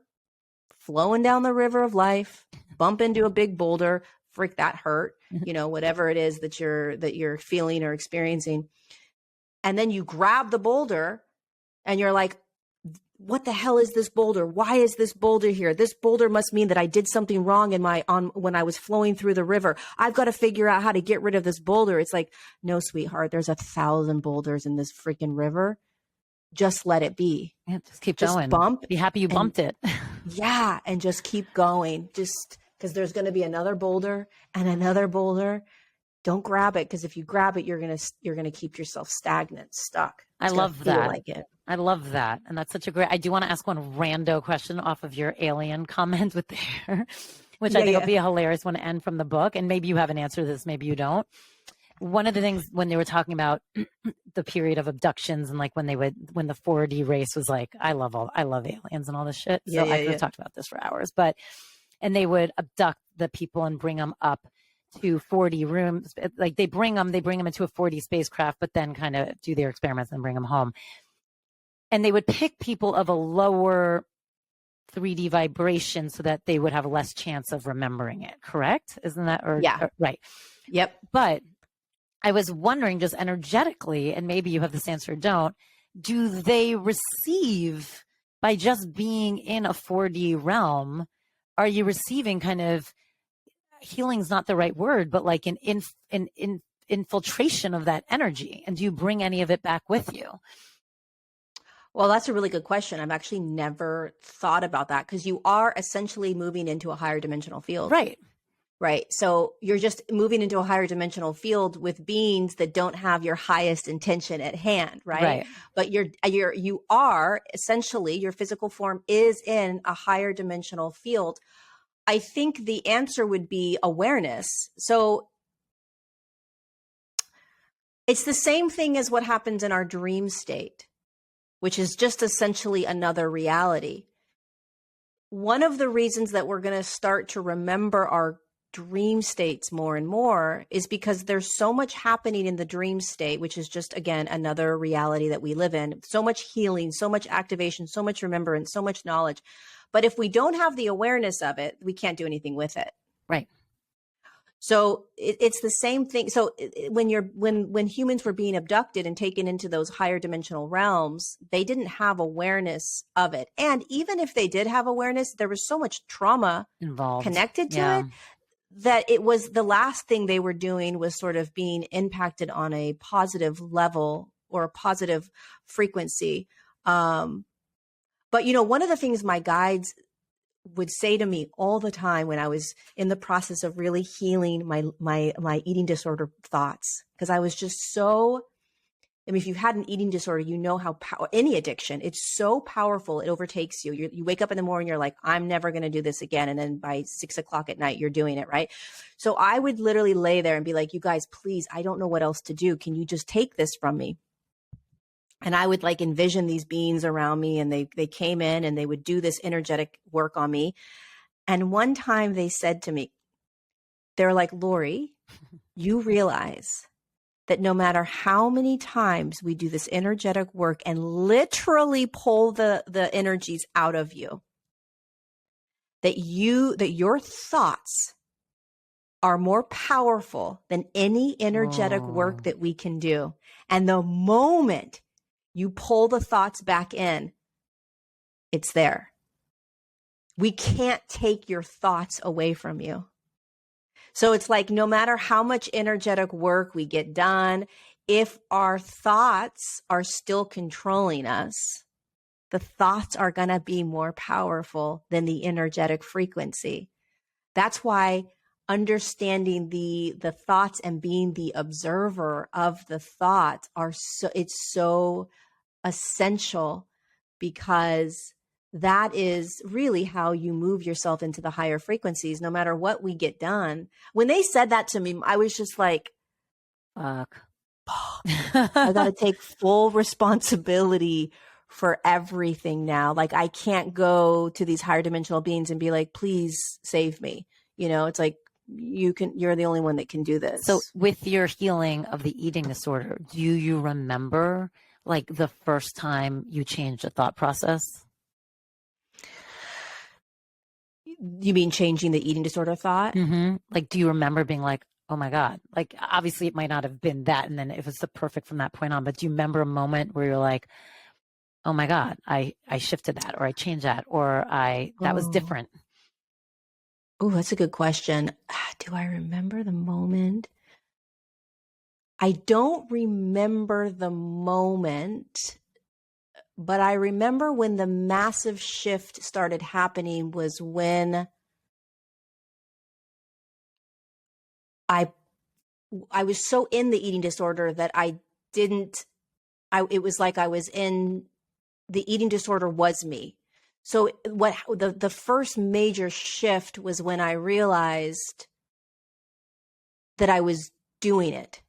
flowing down the river of life, bump into a big boulder, freak, that hurt, whatever it is that you're feeling or experiencing. And then you grab the boulder and you're like, what the hell is this boulder? Why is this boulder here? This boulder must mean that I did something wrong when I was flowing through the river. I've got to figure out how to get rid of this boulder. It's like, no, sweetheart, there's 1,000 boulders in this freaking river. Just let it be. Yeah, just keep going. Bump. Be happy you bumped it. Yeah. And just keep going. Just because there's going to be another boulder and another boulder. don't grab it, because if you grab it, you're gonna keep yourself stagnant, stuck. I It's gonna love feel that. like it. I love that. And that's such a great, I do want to ask one rando question off of your alien comment with there, which I think will be a hilarious one to end from the book. And maybe you have an answer to this, maybe you don't. One of the things when they were talking about the period of abductions and like when the 4D race was like, I love aliens and all this shit. So I could have talked about this for hours, and they would abduct the people and bring them up to 4D rooms. Like they bring them into a 4D spacecraft, but then kind of do their experiments and bring them home. And they would pick people of a lower 3D vibration so that they would have less chance of remembering it. Correct? Isn't that, or right? Yep. But I was wondering, just energetically, and maybe you have this answer or don't, do they receive, by just being in a 4D realm, are you receiving kind of, healing's not the right word, but like an infiltration of that energy? And do you bring any of it back with you? Well, that's a really good question. I've actually never thought about that, because you are essentially moving into a higher dimensional field. Right. Right. So you're just moving into a higher dimensional field with beings that don't have your highest intention at hand. Right. But you are essentially, your physical form is in a higher dimensional field. I think the answer would be awareness. So it's the same thing as what happens in our dream state, which is just essentially another reality. One of the reasons that we're going to start to remember our dream states more and more is because there's so much happening in the dream state, which is just, again, another reality that we live in. So much healing, so much activation, so much remembrance, so much knowledge. But if we don't have the awareness of it, we can't do anything with it. Right. So it's the same thing. So when humans were being abducted and taken into those higher dimensional realms, they didn't have awareness of it. And even if they did have awareness, there was so much trauma involved, connected to it, that it was the last thing they were doing was sort of being impacted on a positive level or a positive frequency. But, one of the things my guides would say to me all the time when I was in the process of really healing my eating disorder thoughts, because I was just so, if you've had an eating disorder, you know how any addiction, it's so powerful. It overtakes you. You wake up in the morning, you're like, I'm never going to do this again. And then by 6 o'clock at night, you're doing it. Right. So I would literally lay there and be like, you guys, please, I don't know what else to do. Can you just take this from me? And I would like envision these beings around me, and they came in and they would do this energetic work on me. And one time they said to me, they're like, Lorie, you realize that no matter how many times we do this energetic work and literally pull the energies out of you, that your thoughts are more powerful than any energetic work that we can do. And the moment you pull the thoughts back in, it's there. We can't take your thoughts away from you. So it's like, no matter how much energetic work we get done, if our thoughts are still controlling us, the thoughts are going to be more powerful than the energetic frequency. That's why understanding the thoughts and being the observer of the thoughts it's so essential, because that is really how you move yourself into the higher frequencies, no matter what we get done. When they said that to me, I was just like, fuck. I got to take full responsibility for everything now. Like, I can't go to these higher dimensional beings and be like, please save me. It's like, you're the only one that can do this. So with your healing of the eating disorder, do you remember like the first time you changed a thought process? You mean changing the eating disorder thought? Mm-hmm. Like, do you remember being like, oh my God, like obviously it might not have been that, and then it was the perfect from that point on, but do you remember a moment where you're like, oh my God, I shifted that, or I changed that, or that was different? Oh, that's a good question. Do I remember the moment? I don't remember the moment, but I remember when the massive shift started happening was when I I was so in the eating disorder that it was like I was in the eating disorder was me. So the first major shift was when I realized that I was doing it,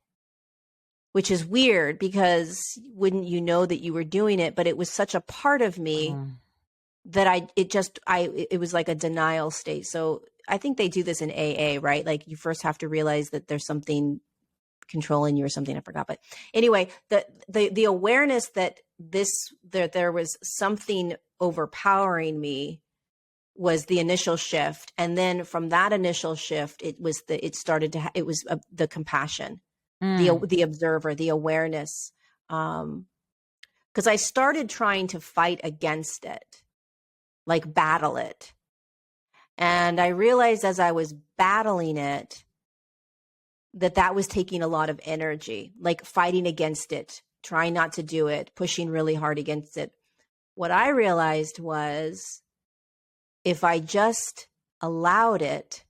which is weird because wouldn't you know that you were doing it? But it was such a part of me that it was like a denial state. So I think they do this in AA, right? Like you first have to realize that there's something controlling you or something. I forgot. But anyway, the awareness that there was something overpowering me was the initial shift. And then from that initial shift, it was the compassion, the observer, the awareness. Because I started trying to fight against it, like battle it. And I realized as I was battling it, that was taking a lot of energy, like fighting against it, trying not to do it, pushing really hard against it. What I realized was if I just allowed it,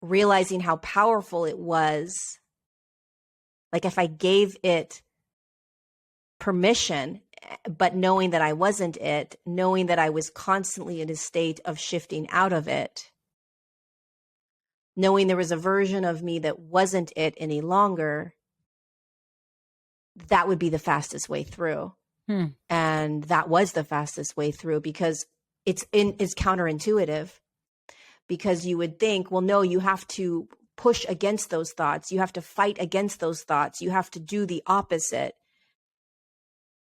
realizing how powerful it was, like if I gave it permission, but knowing that I wasn't it, knowing that I was constantly in a state of shifting out of it, knowing there was a version of me that wasn't it any longer, that would be the fastest way through. And that was the fastest way through because it's counterintuitive, because you would think, well, no, you have to push against those thoughts. You have to fight against those thoughts. You have to do the opposite.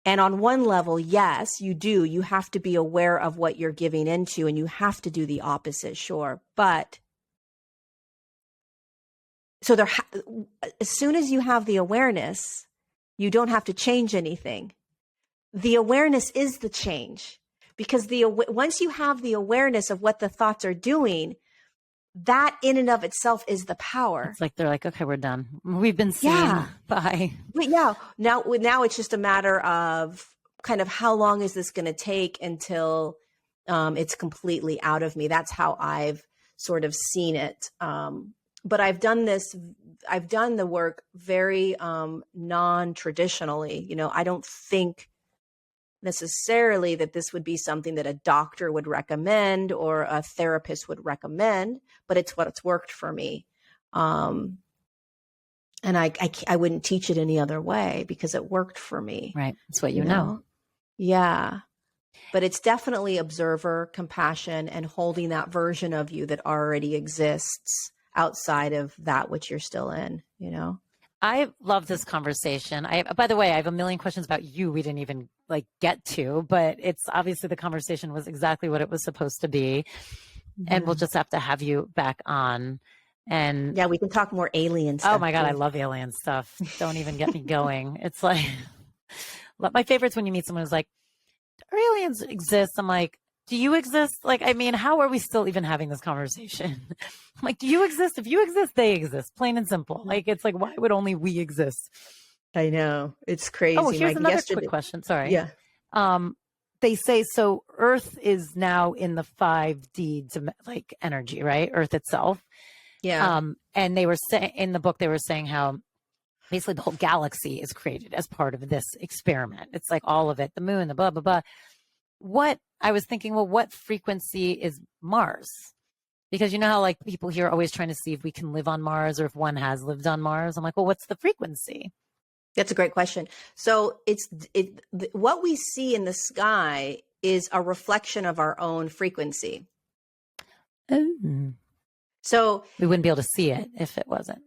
And on one level, yes, you do. You have to be aware of what you're giving into and you have to do the opposite, sure. But so as soon as you have the awareness, you don't have to change anything. The awareness is the change, because once you have the awareness of what the thoughts are doing, that in and of itself is the power. It's like they're like, okay, we're done. We've been seen. Yeah. Bye. But yeah, now it's just a matter of kind of how long is this going to take until it's completely out of me. That's how I've sort of seen it. But I've done the work very non-traditionally. I don't think necessarily that this would be something that a doctor would recommend or a therapist would recommend, but it's what's worked for me. And I wouldn't teach it any other way because it worked for me. Right. That's what you know. Yeah. But it's definitely observer, compassion, and holding that version of you that already exists outside of that which you're still in, I love this conversation. By the way, I have a million questions about you we didn't even get to, but it's obviously the conversation was exactly what it was supposed to be. And we'll just have to have you back on. And yeah, we can talk more alien stuff. Oh my God, too. I love alien stuff. Don't even get me going. It's like, my favorite's when you meet someone who's like, do aliens exist? I'm like, do you exist? How are we still even having this conversation? I'm like, do you exist? If you exist, they exist. Plain and simple. It's like, why would only we exist? I know. It's crazy. Oh, here's another quick question. Sorry. Yeah. They say, so Earth is now in the 5D energy, right? Earth itself. Yeah. And they were saying in the book, they were saying how basically the whole galaxy is created as part of this experiment. It's like all of it, the moon, the blah, blah, blah. What I was thinking, well, what frequency is Mars? Because you know how people here are always trying to see if we can live on Mars or if one has lived on Mars. I'm like, well, what's the frequency? That's a great question. So what we see in the sky is a reflection of our own frequency. So we wouldn't be able to see it if it wasn't.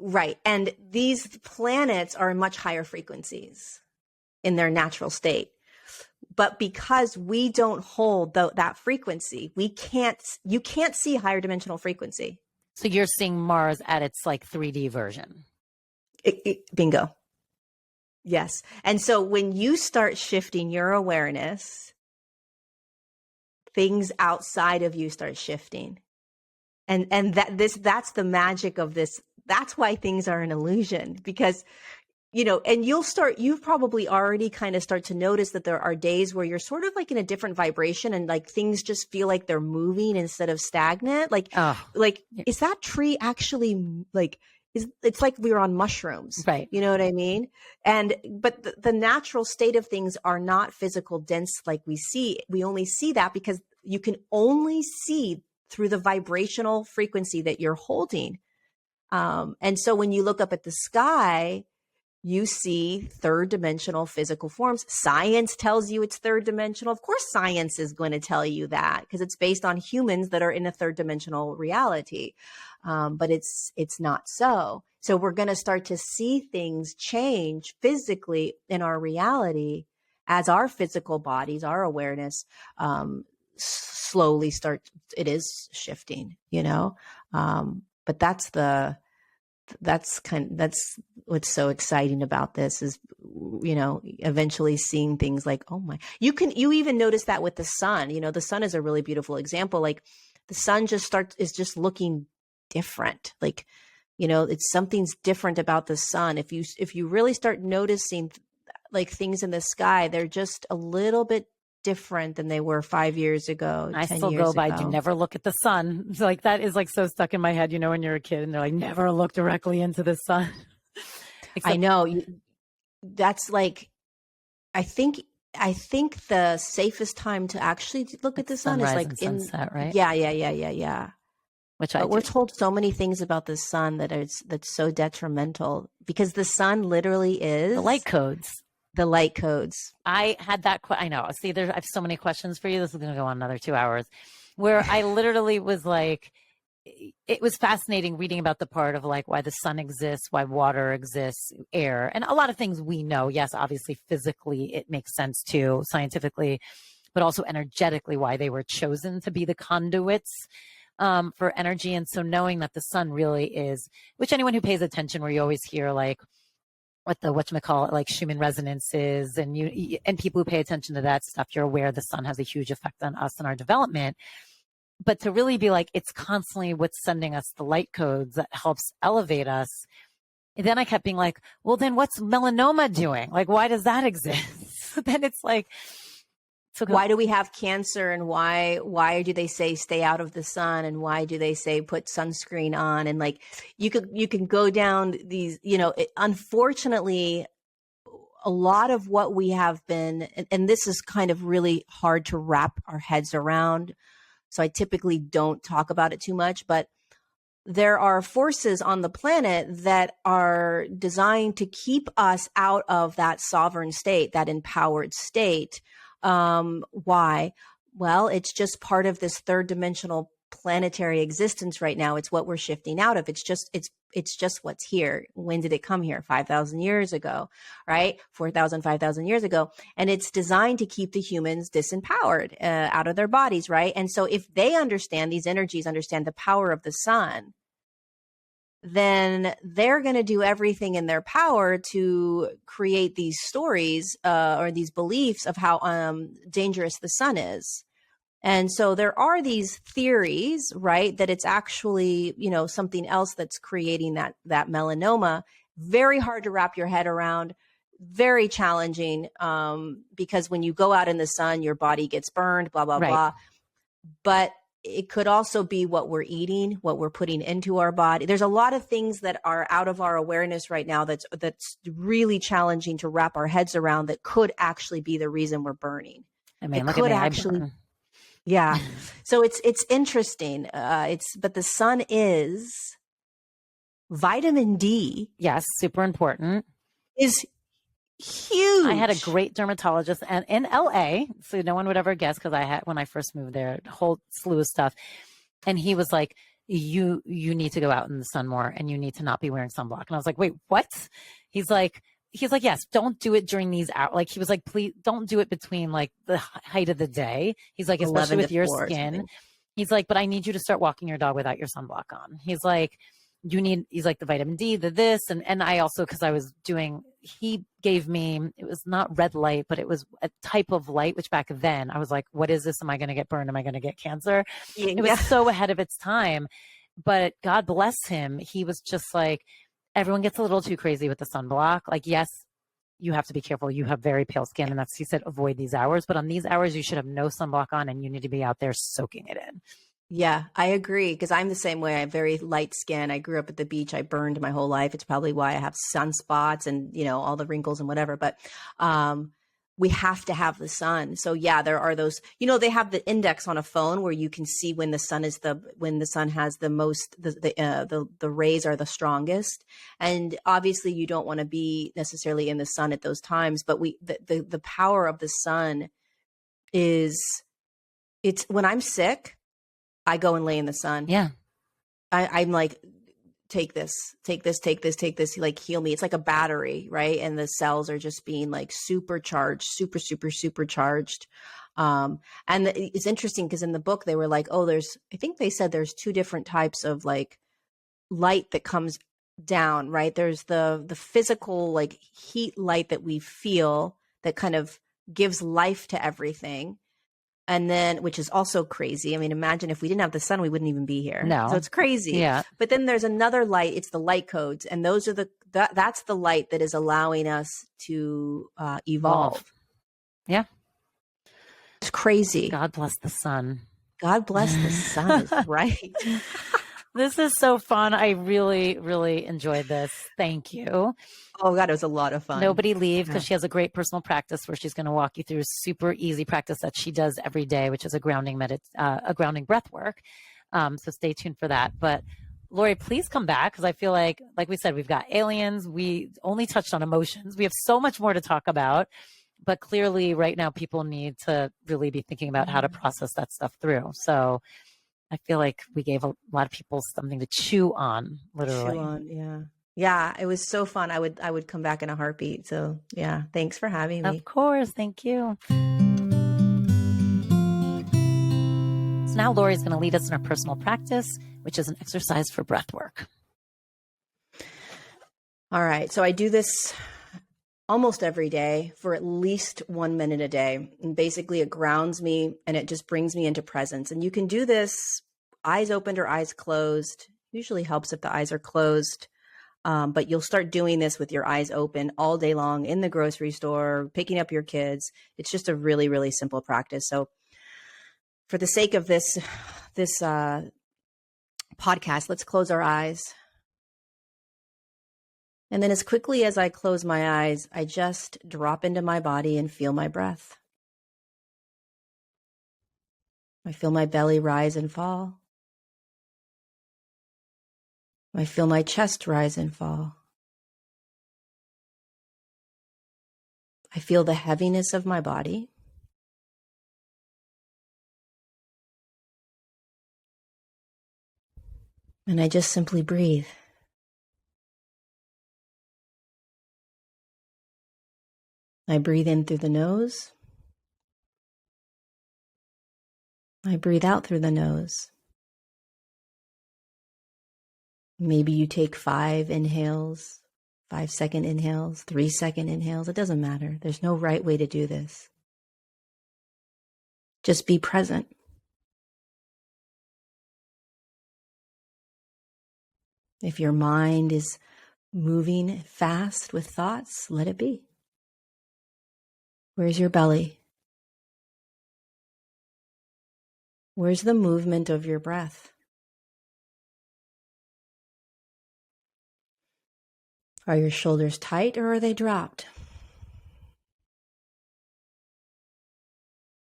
Right. And these planets are in much higher frequencies in their natural state. But because we don't hold that frequency, you can't see higher dimensional frequency. So you're seeing Mars at its 3D version. Bingo. Yes. And so when you start shifting your awareness, things outside of you start shifting. And that's the magic of this. That's why things are an illusion, because and you've probably already kind of start to notice that there are days where you're sort of like in a different vibration and like things just feel like they're moving instead of stagnant. Oh, Is that tree actually like, it's like we were on mushrooms, right. You know what I mean? But the natural state of things are not physical dense like we see. We only see that because you can only see through the vibrational frequency that you're holding. And so when you look up at the sky, you see third dimensional physical forms. Science tells you it's third dimensional. Of course, science is going to tell you that because it's based on humans that are in a third dimensional reality. But it's not so. So we're going to start to see things change physically in our reality as our physical bodies, our awareness, slowly it is shifting, but that's what's so exciting about this is, eventually seeing things like, oh my, you even notice that with the sun. The sun is a really beautiful example. Like the sun is just looking different. Like, it's something's different about the sun. If you really start noticing like things in the sky, they're just a little bit different than they were 5 years ago. I 10 still years go by, ago. do never look at the sun. It's like that is like so stuck in my head, when you're a kid and they're like, never look directly into the sun. I know. That's like, I think the safest time to actually look at the sun is like in sunset, right? Yeah. Which we're told so many things about the sun that's so detrimental because the sun literally is the light codes. The light codes. I had that. I know. See, I have so many questions for you. This is going to go on another 2 hours where I literally was like, it was fascinating reading about the part of like why the sun exists, why water exists, air, and a lot of things we know. Yes, obviously physically it makes sense too, scientifically, but also energetically why they were chosen to be the conduits for energy. And so knowing that the sun really is, which anyone who pays attention, where you always hear like what the whatchamacallit, like Schumann resonances, and people who pay attention to that stuff, you're aware the sun has a huge effect on us and our development. But to really be like, it's constantly what's sending us the light codes that helps elevate us. And then I kept being like, well, then what's melanoma doing? Like, why does that exist? Then it's like, so why do we have cancer, and why do they say stay out of the sun, and why do they say put sunscreen on? And like, you can go down these, unfortunately, a lot of what we have been, and this is kind of really hard to wrap our heads around. So I typically don't talk about it too much, but there are forces on the planet that are designed to keep us out of that sovereign state, that empowered state. Why? Well, it's just part of this third dimensional planetary existence right now. It's what we're shifting out of. It's just what's here. When did it come here? 5,000 years ago, right? 4,000, 5,000 years ago. And it's designed to keep the humans disempowered, out of their bodies, right? And so if they understand, these energies understand the power of the sun, then they're going to do everything in their power to create these stories or these beliefs of how dangerous the sun is. And so there are these theories, right, that it's actually, something else that's creating that melanoma. Very hard to wrap your head around, very challenging, because when you go out in the sun, your body gets burned, blah, blah, blah. But it could also be what we're eating, what we're putting into our body. There's a lot of things that are out of our awareness right now that's really challenging to wrap our heads around that could actually be the reason we're burning. I mean, it look could at me, actually, yeah. So it's interesting. But the sun is vitamin D. Yes, super important. Is huge. I had a great dermatologist and in LA, so no one would ever guess, because I had, when I first moved there, a whole slew of stuff. And he was like, you need to go out in the sun more, and you need to not be wearing sunblock. And I was like, wait, what? He's like, yes, don't do it during these hours. Like, he was like, please don't do it between like the height of the day. He's like, especially with your skin. He's like, but I need you to start walking your dog without your sunblock on. He's like, he's like the vitamin D, the this. And I also, cause I was doing, he gave me, it was not red light, but it was a type of light, which back then I was like, what is this? Am I going to get burned? Am I going to get cancer? Yeah. It was so ahead of its time, but God bless him. He was just like, everyone gets a little too crazy with the sunblock. Like, yes, you have to be careful. You have very pale skin, and that's, he said, avoid these hours. But on these hours, you should have no sunblock on, and you need to be out there soaking it in. Yeah, I agree because I'm the same way. I have very light skin. I grew up at the beach. I burned my whole life. It's probably why I have sunspots and, you know, all the wrinkles and whatever. But we have to have the sun. So yeah, there are those, you know, they have the index on a phone where you can see when the sun is when the sun has the most, the rays are the strongest. And obviously you don't want to be necessarily in the sun at those times, but the power of the sun is, it's when I'm sick, I go and lay in the sun. Yeah. I'm like, take this, take this, take this, take this, like heal me. It's like a battery, right? And the cells are just being like supercharged, supercharged. And it's interesting because in the book they were like, oh, I think they said there's two different types of like light that comes down, right? There's the physical like heat light that we feel that kind of gives life to everything. And then, which is also crazy. I mean, imagine if we didn't have the sun, we wouldn't even be here. No. So it's crazy. Yeah. But then there's another light. It's the light codes. And those are that's the light that is allowing us to evolve. Yeah. It's crazy. God bless the sun. God bless the sun is right. This is so fun. I really, really enjoyed this. Thank you. Oh God, it was a lot of fun. Nobody leave, because she has a great personal practice where she's going to walk you through a super easy practice that she does every day, which is a grounding breath work. So stay tuned for that. But Lorie, please come back, because I feel like we said, we've got aliens. We only touched on emotions. We have so much more to talk about, but clearly right now people need to really be thinking about how to process that stuff through. So I feel like we gave a lot of people something to chew on, literally. Chew on, yeah. Yeah, it was so fun. I would come back in a heartbeat. So yeah, thanks for having me. Of course, thank you. So now Lorie's going to lead us in our personal practice, which is an exercise for breath work. All right, so I do this almost every day for at least 1 minute a day. And basically it grounds me and it just brings me into presence. And you can do this eyes opened or eyes closed. Usually helps if the eyes are closed. But you'll start doing this with your eyes open all day long in the grocery store, picking up your kids. It's just a really, really simple practice. So for the sake of this podcast, let's close our eyes. And then as quickly as I close my eyes, I just drop into my body and feel my breath. I feel my belly rise and fall. I feel my chest rise and fall. I feel the heaviness of my body. And I just simply breathe. I breathe in through the nose. I breathe out through the nose. Maybe you take 5 inhales, 5-second inhales, 3-second inhales. It doesn't matter. There's no right way to do this. Just be present. If your mind is moving fast with thoughts, let it be. Where's your belly? Where's the movement of your breath? Are your shoulders tight or are they dropped?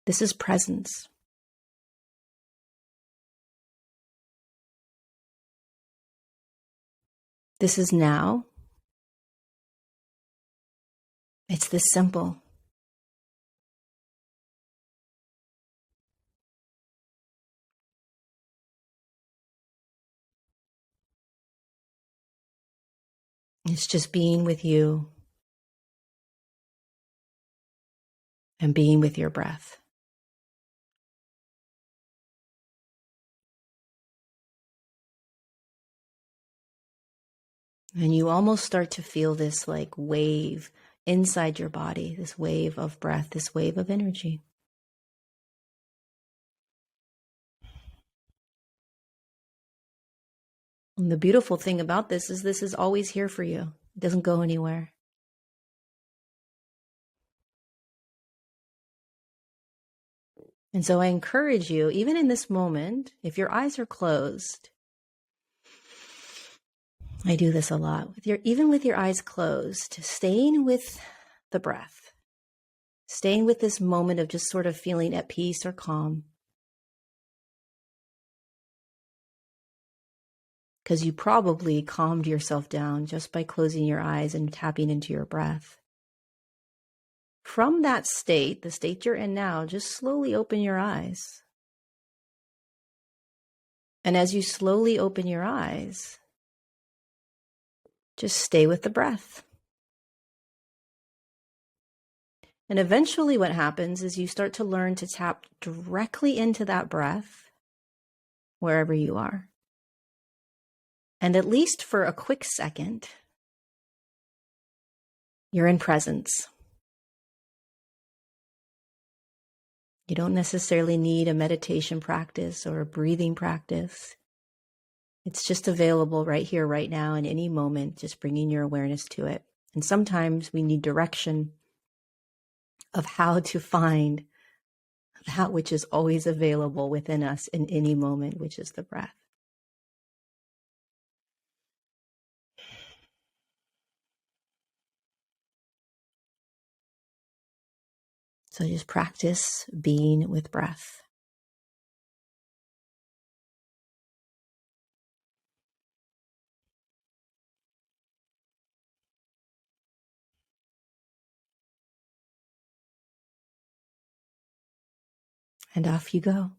This is presence. This is now. It's this simple. It's just being with you and being with your breath. And you almost start to feel this like wave inside your body, this wave of breath, this wave of energy. And the beautiful thing about this is always here for you. It doesn't go anywhere. And so I encourage you, even in this moment, if your eyes are closed, I do this a lot, even with your eyes closed, staying with the breath, staying with this moment of just sort of feeling at peace or calm. Because you probably calmed yourself down just by closing your eyes and tapping into your breath. From that state, the state you're in now, just slowly open your eyes. And as you slowly open your eyes, just stay with the breath. And eventually what happens is you start to learn to tap directly into that breath wherever you are. And at least for a quick second, you're in presence. You don't necessarily need a meditation practice or a breathing practice. It's just available right here, right now, in any moment, just bringing your awareness to it. And sometimes we need direction of how to find that which is always available within us in any moment, which is the breath. So just practice being with breath. And off you go.